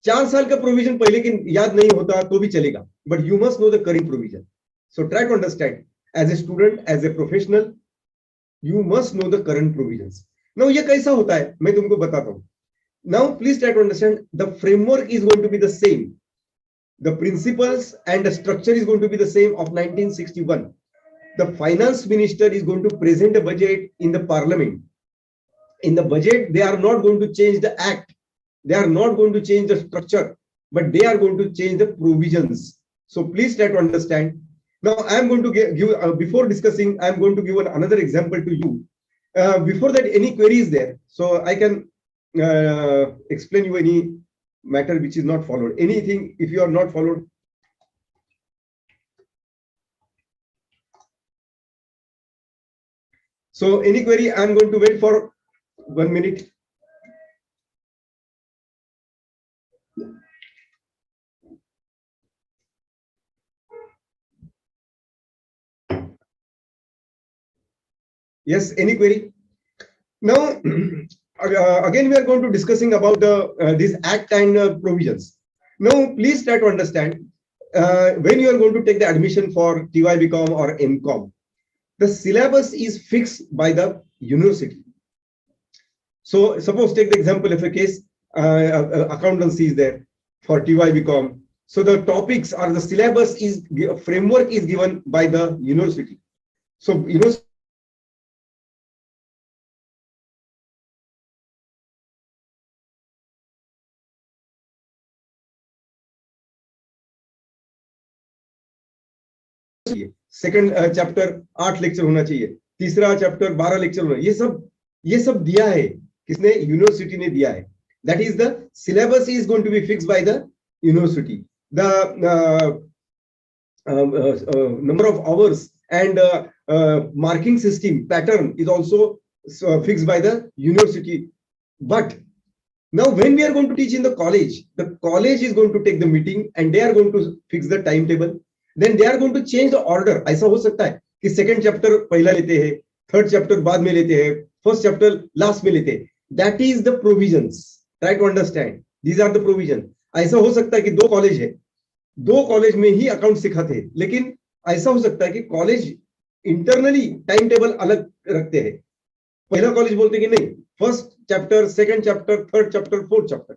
S1: 4 साल का provision पहले की याद नहीं होता तो भी चलेगा, but you must know the current provision. So try to understand, as a student, as a professional, you must know the current provisions. Now ये कैसा होता है मैं तुमको बताता हूँ. Now please try to understand, the framework is going to be the same. The principles and the structure is going to be the same of 1961. The finance minister is going to present a budget in the parliament. In the budget, they are not going to change the act. They are not going to change the structure, but they are going to change the provisions. So please try to understand. Now I am going to give before discussing, I am going to give another example to you. Before that, any queries there? So I can explain you any matter which is not followed. Anything if you are not followed. So any query, I am going to wait for 1 minute. Yes, any query? Now again we are going to discussing about the this act and provisions. Now please try to understand, when you are going to take the admission for TY/BCom or MCom, the syllabus is fixed by the university. So suppose take the example of a case, accountancy is there for TY/BCom, So the topics or the syllabus is framework is given by the university. So university second chapter 8 lecture होना चाहिए, तीसरा chapter 12 lecture होना, ये सब दिया है किसने? University ने दिया है. That is the syllabus is going to be fixed by the university. The number of hours and marking system pattern is also fixed by the university. But now when we are going to teach in the college is going to take the meeting and they are going to fix the timetable. Then they are going to change the order. ऐसा हो सकता है कि second chapter पहला लेते हैं, third chapter बाद में लेते हैं, फर्स्ट चैप्टर लास्ट में लेते हैं. That is the provisions. Try to understand, these are the provision. ऐसा हो सकता है कि दो कॉलेज है, दो कॉलेज में ही अकाउंट सिखाते हैं, लेकिन ऐसा हो सकता है कि कॉलेज इंटरनली टाइम टेबल अलग रखते हैं. पहला कॉलेज बोलते हैं कि नहीं, first chapter, second chapter, third chapter, fourth chapter.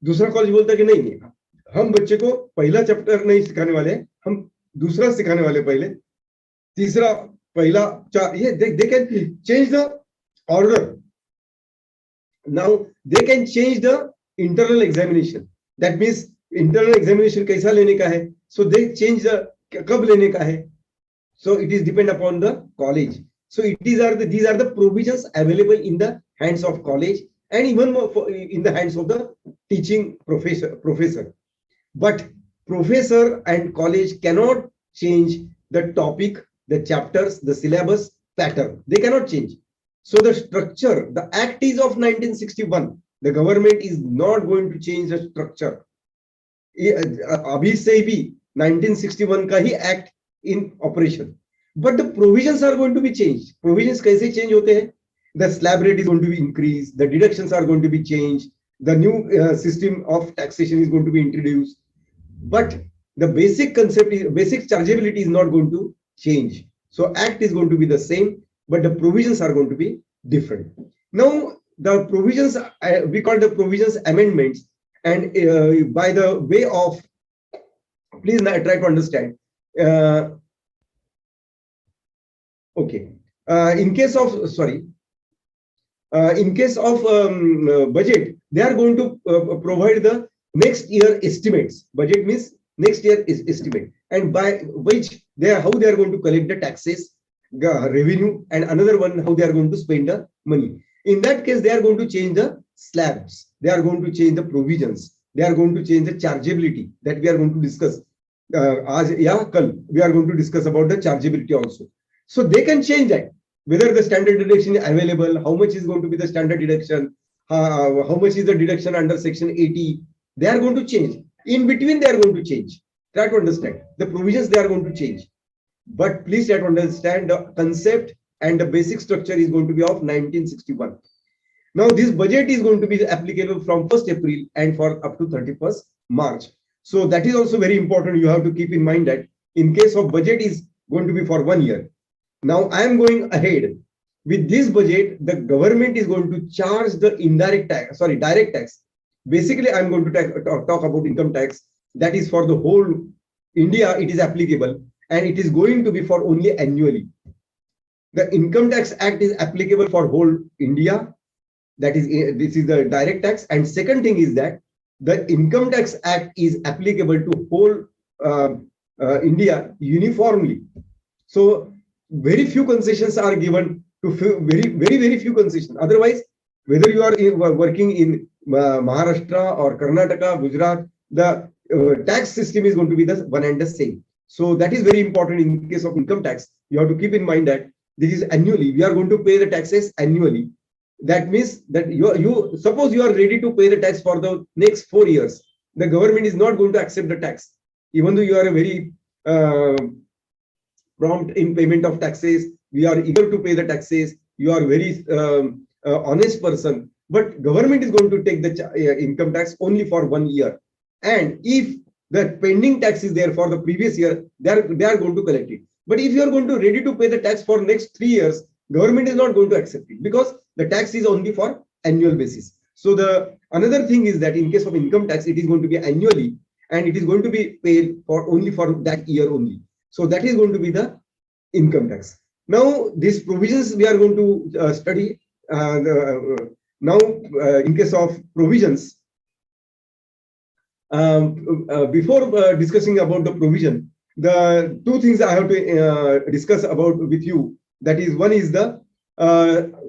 S1: दूसरा कॉलेज बोलता है कि नहीं, हम बच्चे को पहला चैप्टर नहीं सिखाने वाले, हम दूसरा सिखाने वाले, पहले तीसरा, पहला चार. ये they can change the order. Now they can change the internal examination. That means internal examination कैसा लेने का है, सो दे चेंज द कब लेने का है. So it is depend upon the college. So these are the provisions available in the hands of college and even more in the hands of the teaching professor. But professor and college cannot change the topic, the chapters, the syllabus pattern. They cannot change. So the structure, the act is of 1961. The government is not going to change the structure. अभी से भी 1961 का ही act in operation, but the provisions are going to be changed. Provisions कैसे change होते हैं? The slab rate is going to be increased, the deductions are going to be changed, the new system of taxation is going to be introduced, but the basic concept is, basic chargeability is not going to change. So act is going to be the same, but the provisions are going to be different. Now the provisions, we call the provisions amendments, and by the way of, please now try to understand. Okay, in case of budget, they are going to provide the next year estimates. Budget means next year is estimate, and by which how they are going to collect the taxes, revenue, and another one how they are going to spend the money. In that case, they are going to change the slabs, they are going to change the provisions, they are going to change the chargeability that we are going to discuss. आज या कल we are going to discuss about the chargeability also. So they can change that, whether the standard deduction is available, how much is going to be the standard deduction, how much is the deduction under section 80. They are going to change. In between, they are going to change. Try to understand the provisions, they are going to change. But please try to understand the concept, and the basic structure is going to be of 1961. Now this budget is going to be applicable from 1st April and for up to 31st March. So that is also very important. You have to keep in mind that in case of budget is going to be for 1 year. Now I am going ahead with this budget. The government is going to charge the direct tax. Basically, I am going to talk about income tax. That is for the whole India. It is applicable, and it is going to be for only annually. The Income Tax Act is applicable for whole India. That is, this is the direct tax. And second thing is that the Income Tax Act is applicable to whole India uniformly. So very few concessions are given to very few concessions. Otherwise, whether you are working in Maharashtra or Karnataka, Gujarat, the tax system is going to be the one and the same. So that is very important. In case of income tax, you have to keep in mind that this is annually. We are going to pay the taxes annually. That means that you suppose you are ready to pay the tax for the next 4 years. The government is not going to accept the tax, even though you are a very prompt in payment of taxes. We are eager to pay the taxes. You are very honest person, but government is going to take the income tax only for 1 year. And if the pending tax is there for the previous year, they are going to collect it. But if you are going to ready to pay the tax for next 3 years, government is not going to accept it, because the tax is only for annual basis. So the another thing is that in case of income tax, it is going to be annually, and it is going to be paid for only for that year only. So that is going to be the income tax. Now these provisions we are going to study. Now in case of provisions, before discussing about the provision, the two things I have to discuss about with you. That is, one is the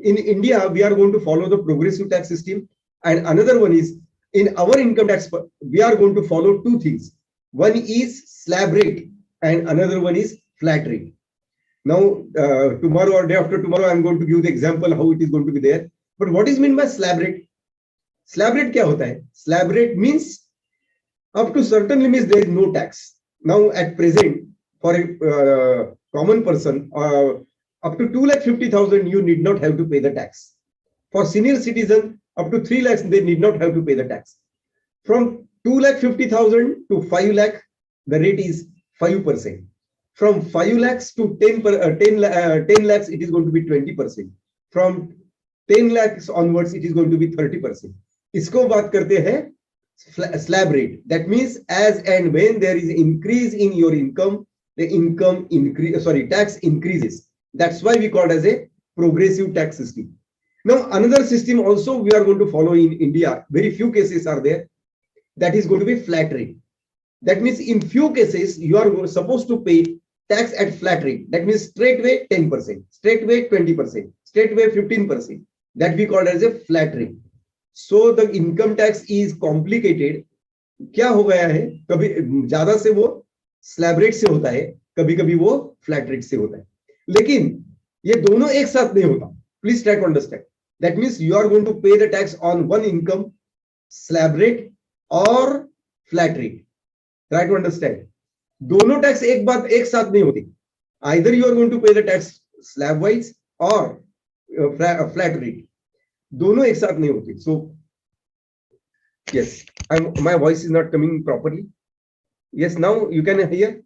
S1: in India we are going to follow the progressive tax system, and another one is in our income tax we are going to follow two things. One is slab rate and another one is flat rate. Now tomorrow or day after tomorrow I am going to give the example how it is going to be there. But what is meant by slab rate? Slab rate क्या होता है? Slab rate means up to certain limits there is no tax. Now at present for a common person up to 2,50,000 you need not have to pay the tax. For senior citizen up to 3 lakhs they need not have to pay the tax. From 2,50,000 to 5 lakh the rate is 5%. From 5 lakhs to 10 lakhs it is going to be 20%. From 10 lakhs onwards it is going to be 30%. इसको बात करते हैं slab rate. That means as and when there is increase in your income, the income tax increases. That's why we call it as a progressive tax system. Now another system also we are going to follow in India. Very few cases are there. That is going to be flat rate. That means in few cases you are supposed to pay tax at flat rate. That means straightway 10%, straightway 20%, straightway 15%. That we call it as a flat rate. So the income tax is complicated. क्या हो गया है, कभी ज्यादा से वो slab rate से होता है, कभी कभी वो फ्लैट रेट से होता है, लेकिन ये दोनों एक साथ नहीं होता. Please try to understand. That means you are going to pay the tax on one income, slab rate or flat rate. Try to understand. दोनों टैक्स एक बात एक साथ नहीं होती. Either you are going to pay the tax slab wise or flat rate. दोनों एक साथ नहीं होती. So yes, my voice is not coming properly. Yes, now you can hear.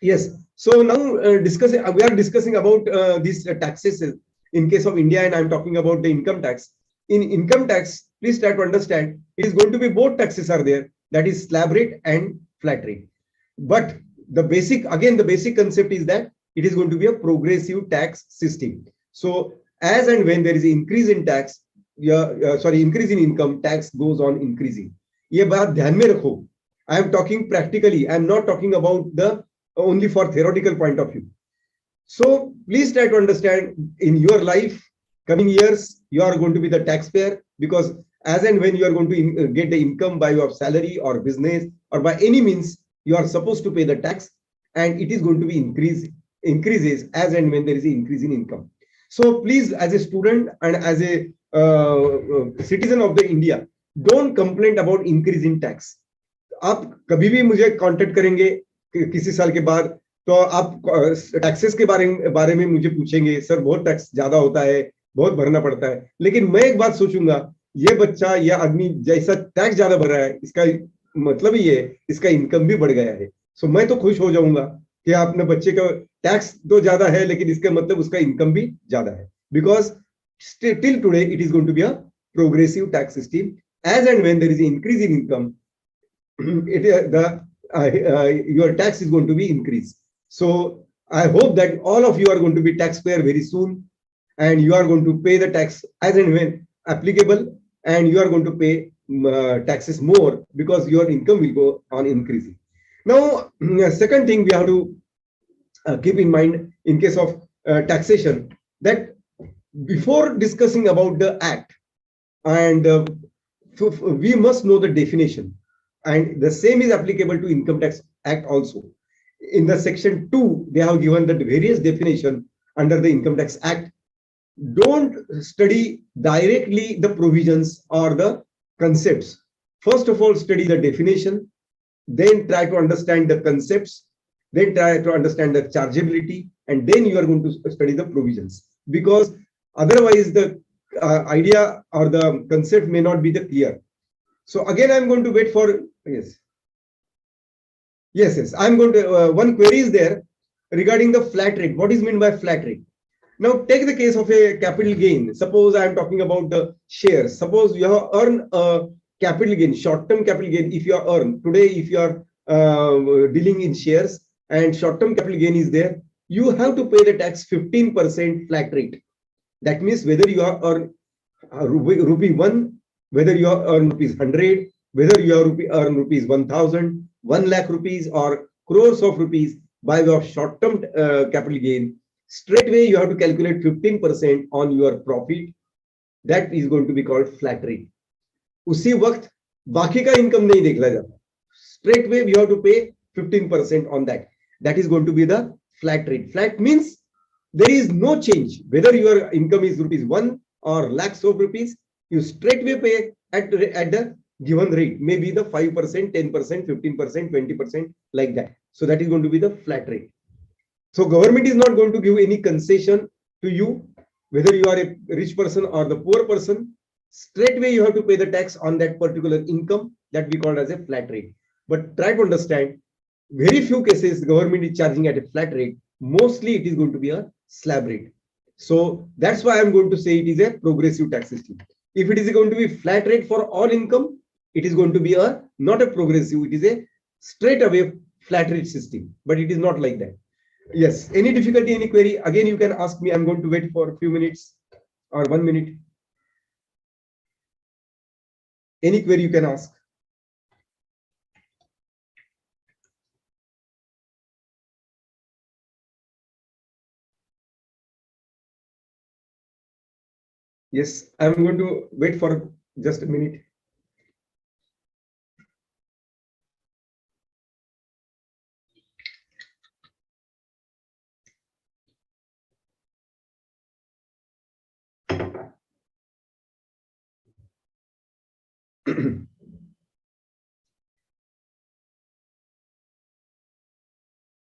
S1: Yes. So now we are discussing about these taxes in case of India, and I'm talking about the income tax. In income tax, please try to understand it is going to be both taxes are there. That is slab rate and flat rate. But the basic concept is that it is going to be a progressive tax system. So as and when there is an increase in tax, increase in income, tax goes on increasing. ये बात ध्यान में रखो. I am talking practically. I am not talking about the only for theoretical point of view. So please try to understand in your life, coming years, you are going to be the taxpayer, because as and when you are going to get the income by your salary or business or by any means, you are supposed to pay the tax, and it is going to be increases as and when there is an increase in income. So please, as a student and as a citizen of the India, don't complain about increase in tax. आप कभी भी मुझे contact करेंगे किसी साल के बाद, तो आप टैक्सेस के बारे में मुझे पूछेंगे, सर बहुत टैक्स ज्यादा होता है, बहुत भरना पड़ता है. लेकिन मैं एक बात सोचूंगा, ये बच्चा या आदमी जैसा टैक्स ज्यादा भर रहा है, इसका मतलब ही है इसका इनकम भी बढ़ गया है. सो मैं तो खुश हो जाऊंगा कि आपने बच्चे का टैक्स तो ज्यादा है, लेकिन इसका मतलब उसका इनकम भी ज्यादा है. Because till today it is going to be a progressive tax system. As and when there is an increase in income, your tax is going to be increased. So I hope that all of you are going to be taxpayer very soon, and you are going to pay the tax as and when applicable, and you are going to pay taxes more because your income will go on increasing. Now, second thing we have to keep in mind in case of taxation, that before discussing about the act, and we must know the definition, and the same is applicable to Income Tax Act also. In the section 2, they have given the various definition under the Income Tax Act. Don't study directly the provisions or the concepts. First of all, study the definition, then try to understand the concepts, then try to understand the chargeability, and then you are going to study the provisions, because otherwise the idea or the concept may not be the clear. So again, I'm going to wait for yes, I'm going to one query is there regarding the flat rate. What is meant by flat rate? Now take the case of a capital gain. Suppose I'm talking about the shares. Suppose you have earned a capital gain, short-term capital gain, if you are earned today, if you are dealing in shares and short-term capital gain is there, you have to pay the tax 15% flat rate. That means whether you are earn rupee 1, whether you are earn rupees 100, whether you are earn rupees 1000, 1 lakh rupees or crores of rupees by way of short-term capital gain, straight away you have to calculate 15% on your profit. That is going to be called flat rate. उसी वक्त बाकी का income नहीं देखा जाता. Straight away you have to pay 15% on that. That is going to be the flat rate. Flat means there is no change. Whether your income is rupees 1 or lakhs of rupees, you straight away pay at the given rate. Maybe the 5%, 10%, 15%, 20%, like that. So that is going to be the flat rate. So government is not going to give any concession to you, whether you are a rich person or the poor person. Straight away you have to pay the tax on that particular income that we call as a flat rate. But try to understand, very few cases the government is charging at a flat rate. Mostly it is going to be a slab rate. So that's why I'm going to say it is a progressive tax system. If it is going to be flat rate for all income, it is going to be a not a progressive, it is a straight away flat rate system. But it is not like that. Yes, any difficulty, any query, again you can ask me. I'm going to wait for a few minutes or 1 minute. Any query you can ask. Yes, I'm going to wait for just a minute.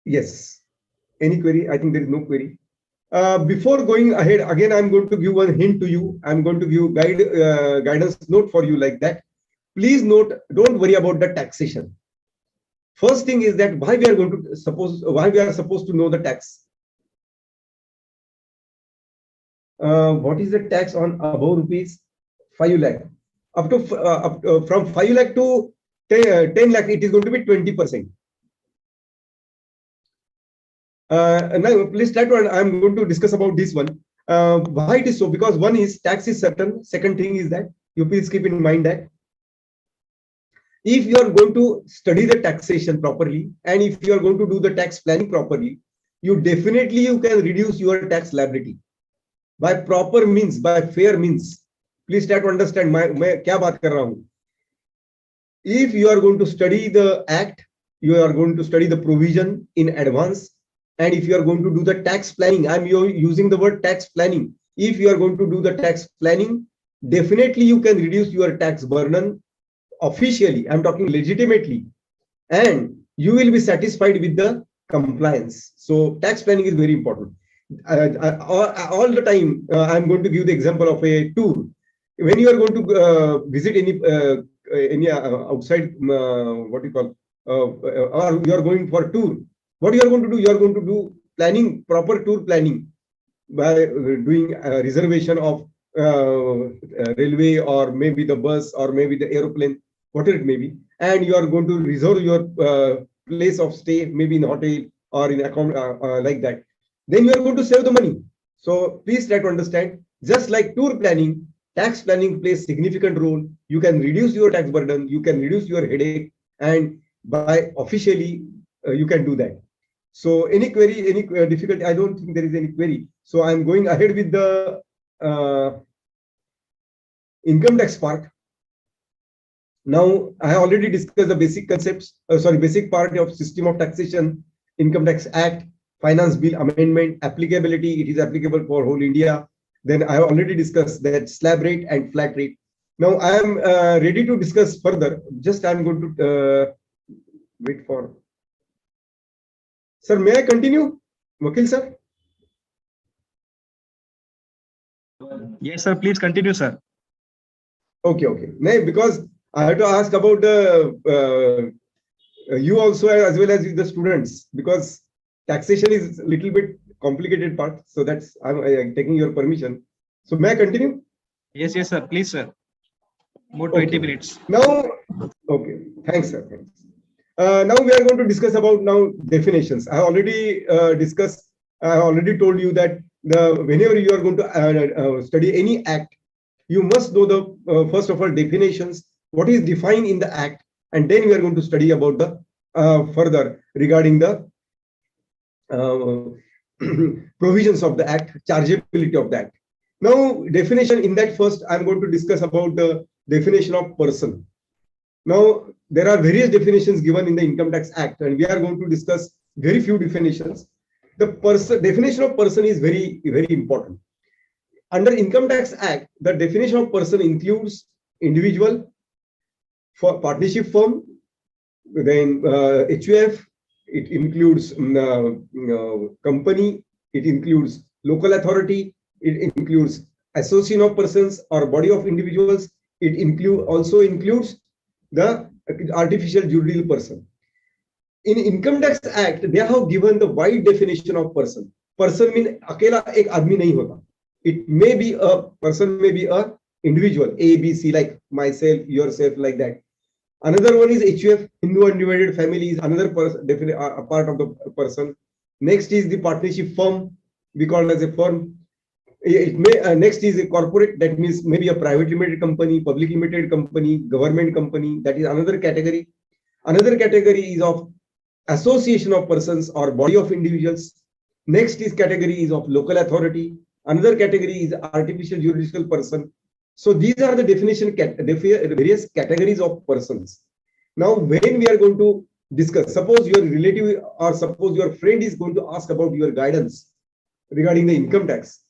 S1: Yes, any query? I think there is no query. Before going ahead, again, I'm going to give one hint to you. I'm going to give guidance note for you like that. Please note, don't worry about the taxation. First thing is that why we are supposed to know the tax. What is the tax on above rupees 5 lakh? From 5 lakh to 10 lakh, it is going to be 20%. Now, please try to. I'm going to discuss about this one. Why it is so? Because one is tax is certain. Second thing is that you please keep in mind that if you are going to study the taxation properly and if you are going to do the tax planning properly, you can reduce your tax liability by proper means, by fair means. Please try to understand मैं क्या बात कर रहा हूँ. If you are going to study the act, you are going to study the provision in advance. And if you are going to do the tax planning, I'm using the word tax planning. If you are going to do the tax planning, definitely you can reduce your tax burden officially. I'm talking legitimately. And you will be satisfied with the compliance. So tax planning is very important. All the time, I'm going to give the example of a tour. When you are going to visit any outside, what you call, or you are going for a tour, what you are going to do? You are going to do planning, proper tour planning by doing a reservation of railway or maybe the bus or maybe the aeroplane, whatever it may be. And you are going to reserve your place of stay, maybe in a hotel or in a like that. Then you are going to save the money. So please try to understand, just like tour planning, tax planning plays significant role. You can reduce your tax burden, you can reduce your headache, and by officially you can do that. So any query, any difficulty? I don't think there is any query. So I'm going ahead with the income tax part. Now I already discussed the basic concepts, basic part of system of taxation, Income Tax Act, Finance Bill Amendment, applicability. It is applicable for whole India. Then I have already discussed that slab rate and flat rate. Now I am ready to discuss further. Just I'm going to wait for. Sir, may I continue? Vakil sir?
S2: Yes, sir. Please continue, sir.
S1: Okay. No, because I have to ask about the you also as well as the students, because taxation is a little bit complicated part. So that's I'm taking your permission. So may I continue?
S2: Yes, sir. Please, sir. About 20 minutes.
S1: Now, okay, thanks, sir. Thanks. Now we are going to discuss about now definitions. I already discussed. I already told you that whenever you are going to study any act, you must know the first of all definitions, what is defined in the act, and then we are going to study about the further regarding the provisions of the act, chargeability of the act. Now, definition in that first, I'm going to discuss about the definition of person. Now, there are various definitions given in the Income Tax Act, and we are going to discuss very few definitions. The definition of person is very, very important. Under Income Tax Act, the definition of person includes individual, for partnership firm, then HUF, it includes company, it includes local authority, it includes association of persons or body of individuals, it also includes the artificial juridical person. In Income Tax Act, they have given the wide definition of person. Person means akela ek aadmi nahi hota. It may be a person, may be a individual, A, B, C, like myself, yourself, like that. Another one is HUF, Hindu undivided family, is another person, definitely a part of the person. Next is the partnership firm, we call it as a firm. It may next is a corporate, that means maybe a private limited company, public limited company, government company. That is another category. Another category is of association of persons or body of individuals. Next is category is of local authority. Another category is artificial juridical person. So these are the various categories of persons. Now, when we are going to discuss, suppose your relative or suppose your friend is going to ask about your guidance regarding the income tax,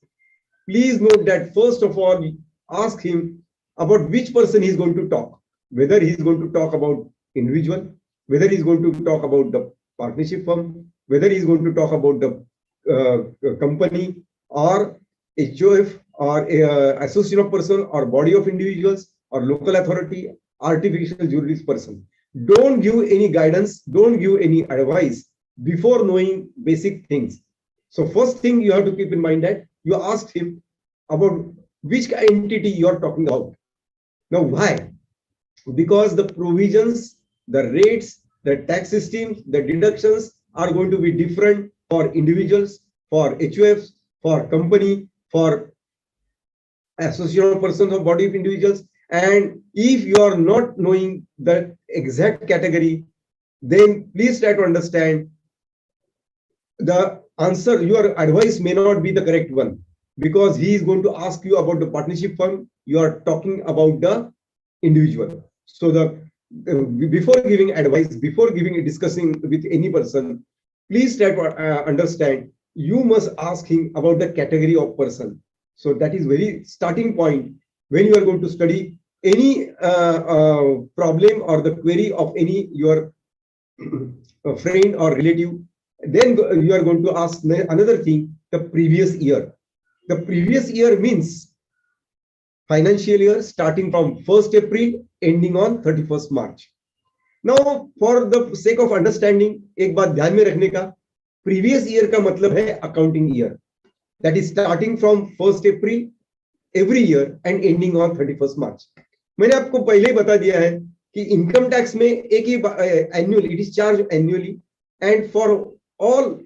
S1: please note that first of all, ask him about which person he is going to talk, whether he is going to talk about individual, whether he is going to talk about the partnership firm, whether he is going to talk about the company or HOF or association of person or body of individuals or local authority, artificial juridical person. Don't give any guidance, don't give any advice before knowing basic things. So first thing you have to keep in mind that you ask him about which entity you are talking about. Now, why? Because the provisions, the rates, the tax systems, the deductions are going to be different for individuals, for HUFs, for company, for association of persons or body of individuals. And if you are not knowing the exact category, then please try to understand the answer. Your advice may not be the correct one, because he is going to ask you about the partnership firm. You are talking about the individual. So before giving advice, before discussing with any person, please try to understand. You must ask him about the category of person. So that is very starting point when you are going to study any problem or the query of any your friend or relative. Then you are going to ask another thing, the previous year. The previous year means financial year starting from 1st April ending on 31st March. Now, for the sake of understanding, एक बात ध्यान में रखने का, previous year का मतलब है accounting year. That is starting from 1st April every year and ending on 31st March. मैंने आपको पहले ही बता दिया है कि इनकम टैक्स में एक ही annual, it is charged annually, and for all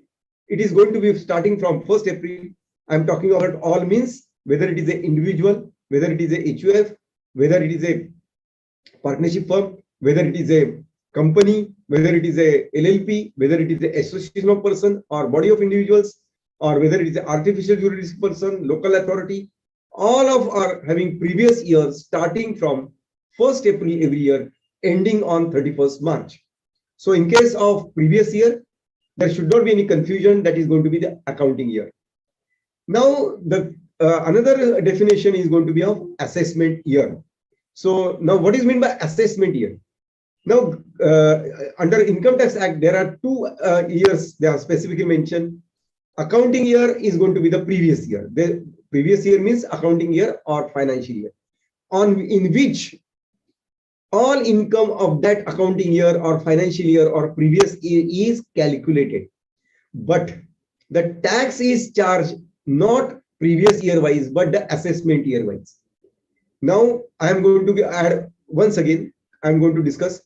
S1: it is going to be starting from 1st April. I am talking about all means whether it is an individual, whether it is a HUF, whether it is a partnership firm, whether it is a company, whether it is a LLP, whether it is an association of person or body of individuals, or whether it is an artificial juridical person, local authority. All of are having previous years starting from 1st April every year, ending on 31st March. So in case of previous year, there should not be any confusion. That is going to be the accounting year. Now, the another definition is going to be of assessment year. So now what is meant by assessment year? Now, under Income Tax Act, there are two years they are specifically mentioned. Accounting year is going to be the previous year. The previous year means accounting year or financial year, in which all income of that accounting year or financial year or previous year is calculated. But the tax is charged not previous year wise, but the assessment year wise. Now I am going to add once again. I am going to discuss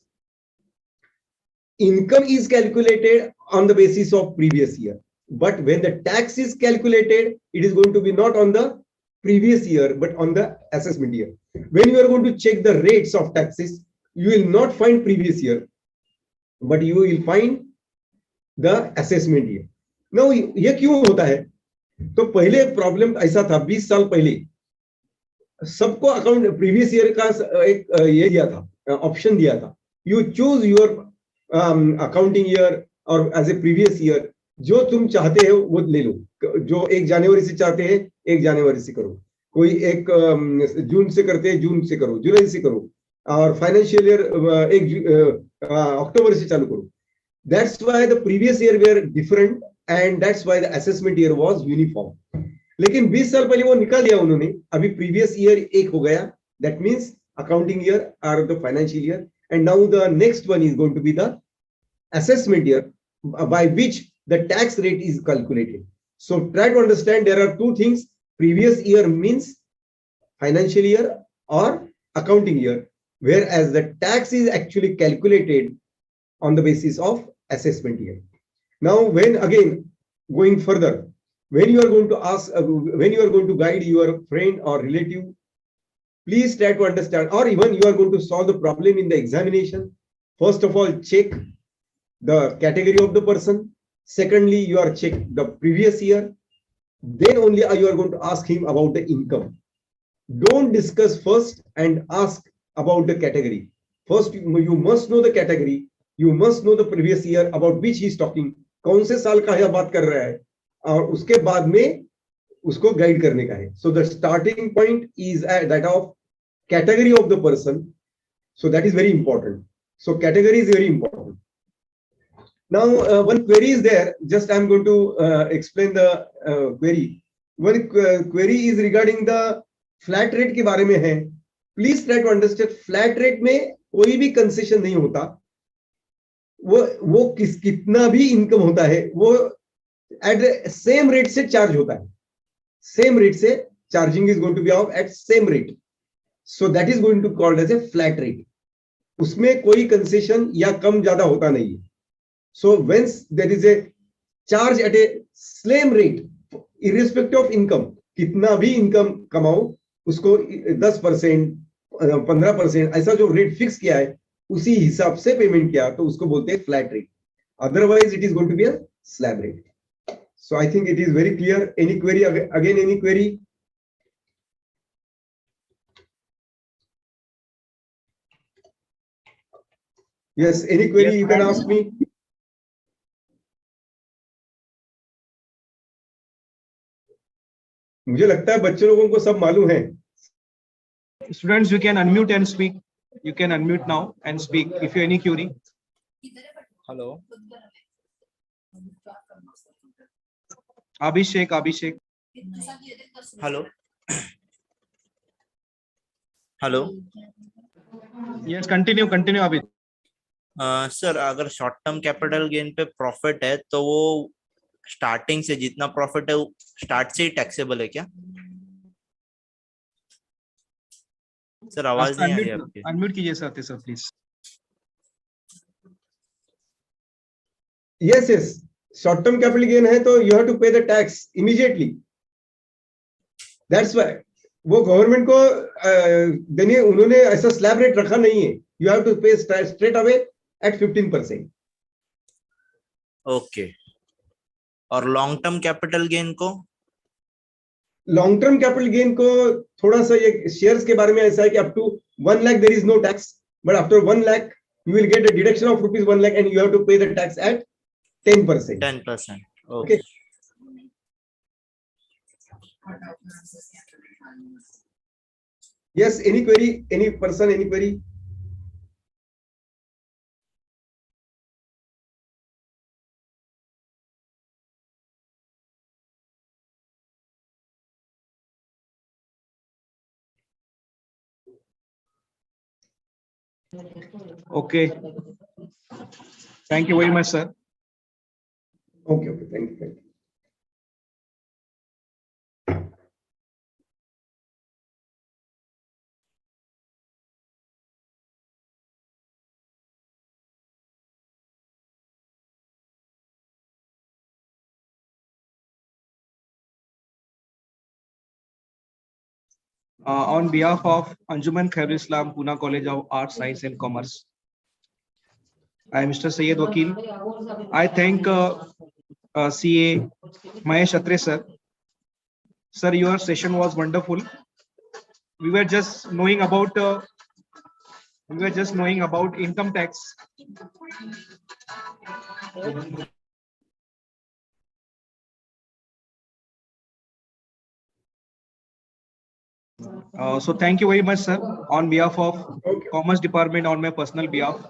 S1: income is calculated on the basis of previous year, but when the tax is calculated, it is going to be not on the previous year but on the assessment year. When you are going to check the rates of taxes, you will not find previous year, but you will find the assessment year. Now ये क्यों होता है? तो पहले problem ऐसा था, 20 साल पहले सबको अकाउंट प्रीवियस ईयर का एक ये दिया था, ऑप्शन दिया था, you choose your accounting year और एज ए प्रीवियस ईयर, जो तुम चाहते हो वो ले लो. जो 1 जनवरी से चाहते हैं 1 जनवरी से करो, कोई 1 जून से करते हैं जून से करो, जुलाई से करो, और फाइनेंशियल ईयर 1 अक्टूबर से चालू करो. That's why the previous year were different and that's why the assessment year was uniform. लेकिन 20 साल पहले वो निकाल दिया उन्होंने, अभी प्रीवियस ईयर एक हो गया, दैट मींस अकाउंटिंग ईयर और the financial year, and now the next one is going to be the assessment year by which the tax rate is calculated. So try to understand there are two things: previous year means financial year or accounting year, whereas the tax is actually calculated on the basis of assessment year. Now when again going further, when you are going to ask, when you are going to guide your friend or relative, please try to understand, or even you are going to solve the problem in the examination, first of all check the category of the person, secondly you are check the previous year, then only you are going to ask him about the income. Don't discuss first and ask about the category. First you must know the category, you must know the previous year about which he is talking, कौन से साल का यह बात कर रहा है, और उसके बाद में उसको गाइड करने का है. So the starting point is that of category of the person. So that is very important. So category is very important. Now one query is there, just I am going to explain the query. One query is regarding the flat rate के बारे में है. Please try to understand, flat rate में कोई भी concession नहीं होता, वो कितना भी इनकम होता है वो एट सेम रेट से चार्ज होता है, सेम रेट से charging is going to be of at same rate. So that is going to called as a flat rate. उसमें कोई कंसेशन या कम ज्यादा होता नहीं है. So when's there is a charge at a same rate irrespective of income, कितना भी इनकम कमाओ उसको 10%, 15% ऐसा जो रेट फिक्स किया है उसी हिसाब से पेमेंट किया तो उसको बोलते हैं flat rate. Otherwise it is going to be a slab rate. So I think it is very clear. Any query again? Any query? Yes, any query yes, you can ask me. मुझे लगता है बच्चे लोगों को सब मालूम है.
S2: Students, you can unmute and speak. You can unmute now and speak if you have any query.
S3: Hello.
S2: Abhishek.
S3: Hello. Hello.
S2: Yes, continue Abhishek.
S3: Sir अगर शॉर्ट टर्म कैपिटल गेन पे प्रॉफिट है तो वो स्टार्टिंग से जितना profit है start से ही taxable है क्या? सर आवाज नहीं आ रही आपकी.
S2: अनम्यूट कीजिए sir please.
S1: Yes. Short term capital gain है तो you have to pay the tax immediately. That's why वो गवर्नमेंट को देने उन्होंने ऐसा स्लैब रेट रखा नहीं है. You have to pay straight away at 15%.
S3: Okay. और लॉन्ग टर्म कैपिटल गेन को?
S1: लॉन्ग टर्म कैपिटल गेन को थोड़ा सा ये शेयर्स के बारे में ऐसा है कि up to 1 lakh there is no tax, but after 1 lakh you will get a deduction of rupees 1 lakh and you have to pay the tax at 10%.
S3: 10%. Okay.
S1: Yes, any query? Any person? Any query?
S2: Okay. Thank you very much, sir.
S1: Okay. Thank you.
S2: On behalf of Anjuman Khairul Islam, Pune College of Arts, Science and Commerce, I am Mr. Syed Wakil. I thank CA Mahesh Atre sir. Sir, your session was wonderful. We were just knowing about income tax. So thank you very much, sir, on behalf of
S1: Okay.
S2: Commerce Department, on my personal behalf.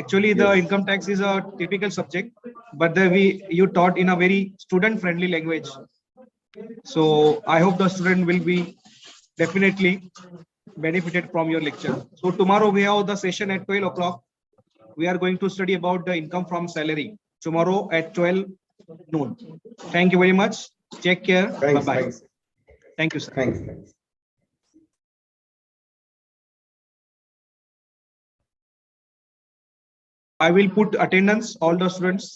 S2: Actually, the
S1: Yes.
S2: income tax is a typical subject, but you taught in a very student-friendly language. So I hope the student will be definitely benefited from your lecture. So tomorrow we have the session at 12 o'clock. We are going to study about the income from salary tomorrow at 12 noon. Thank you very much. Take care.
S1: Thanks.
S2: Bye-bye.
S1: Thanks.
S2: Thank you, sir.
S1: Thanks.
S2: I will put attendance, all the students.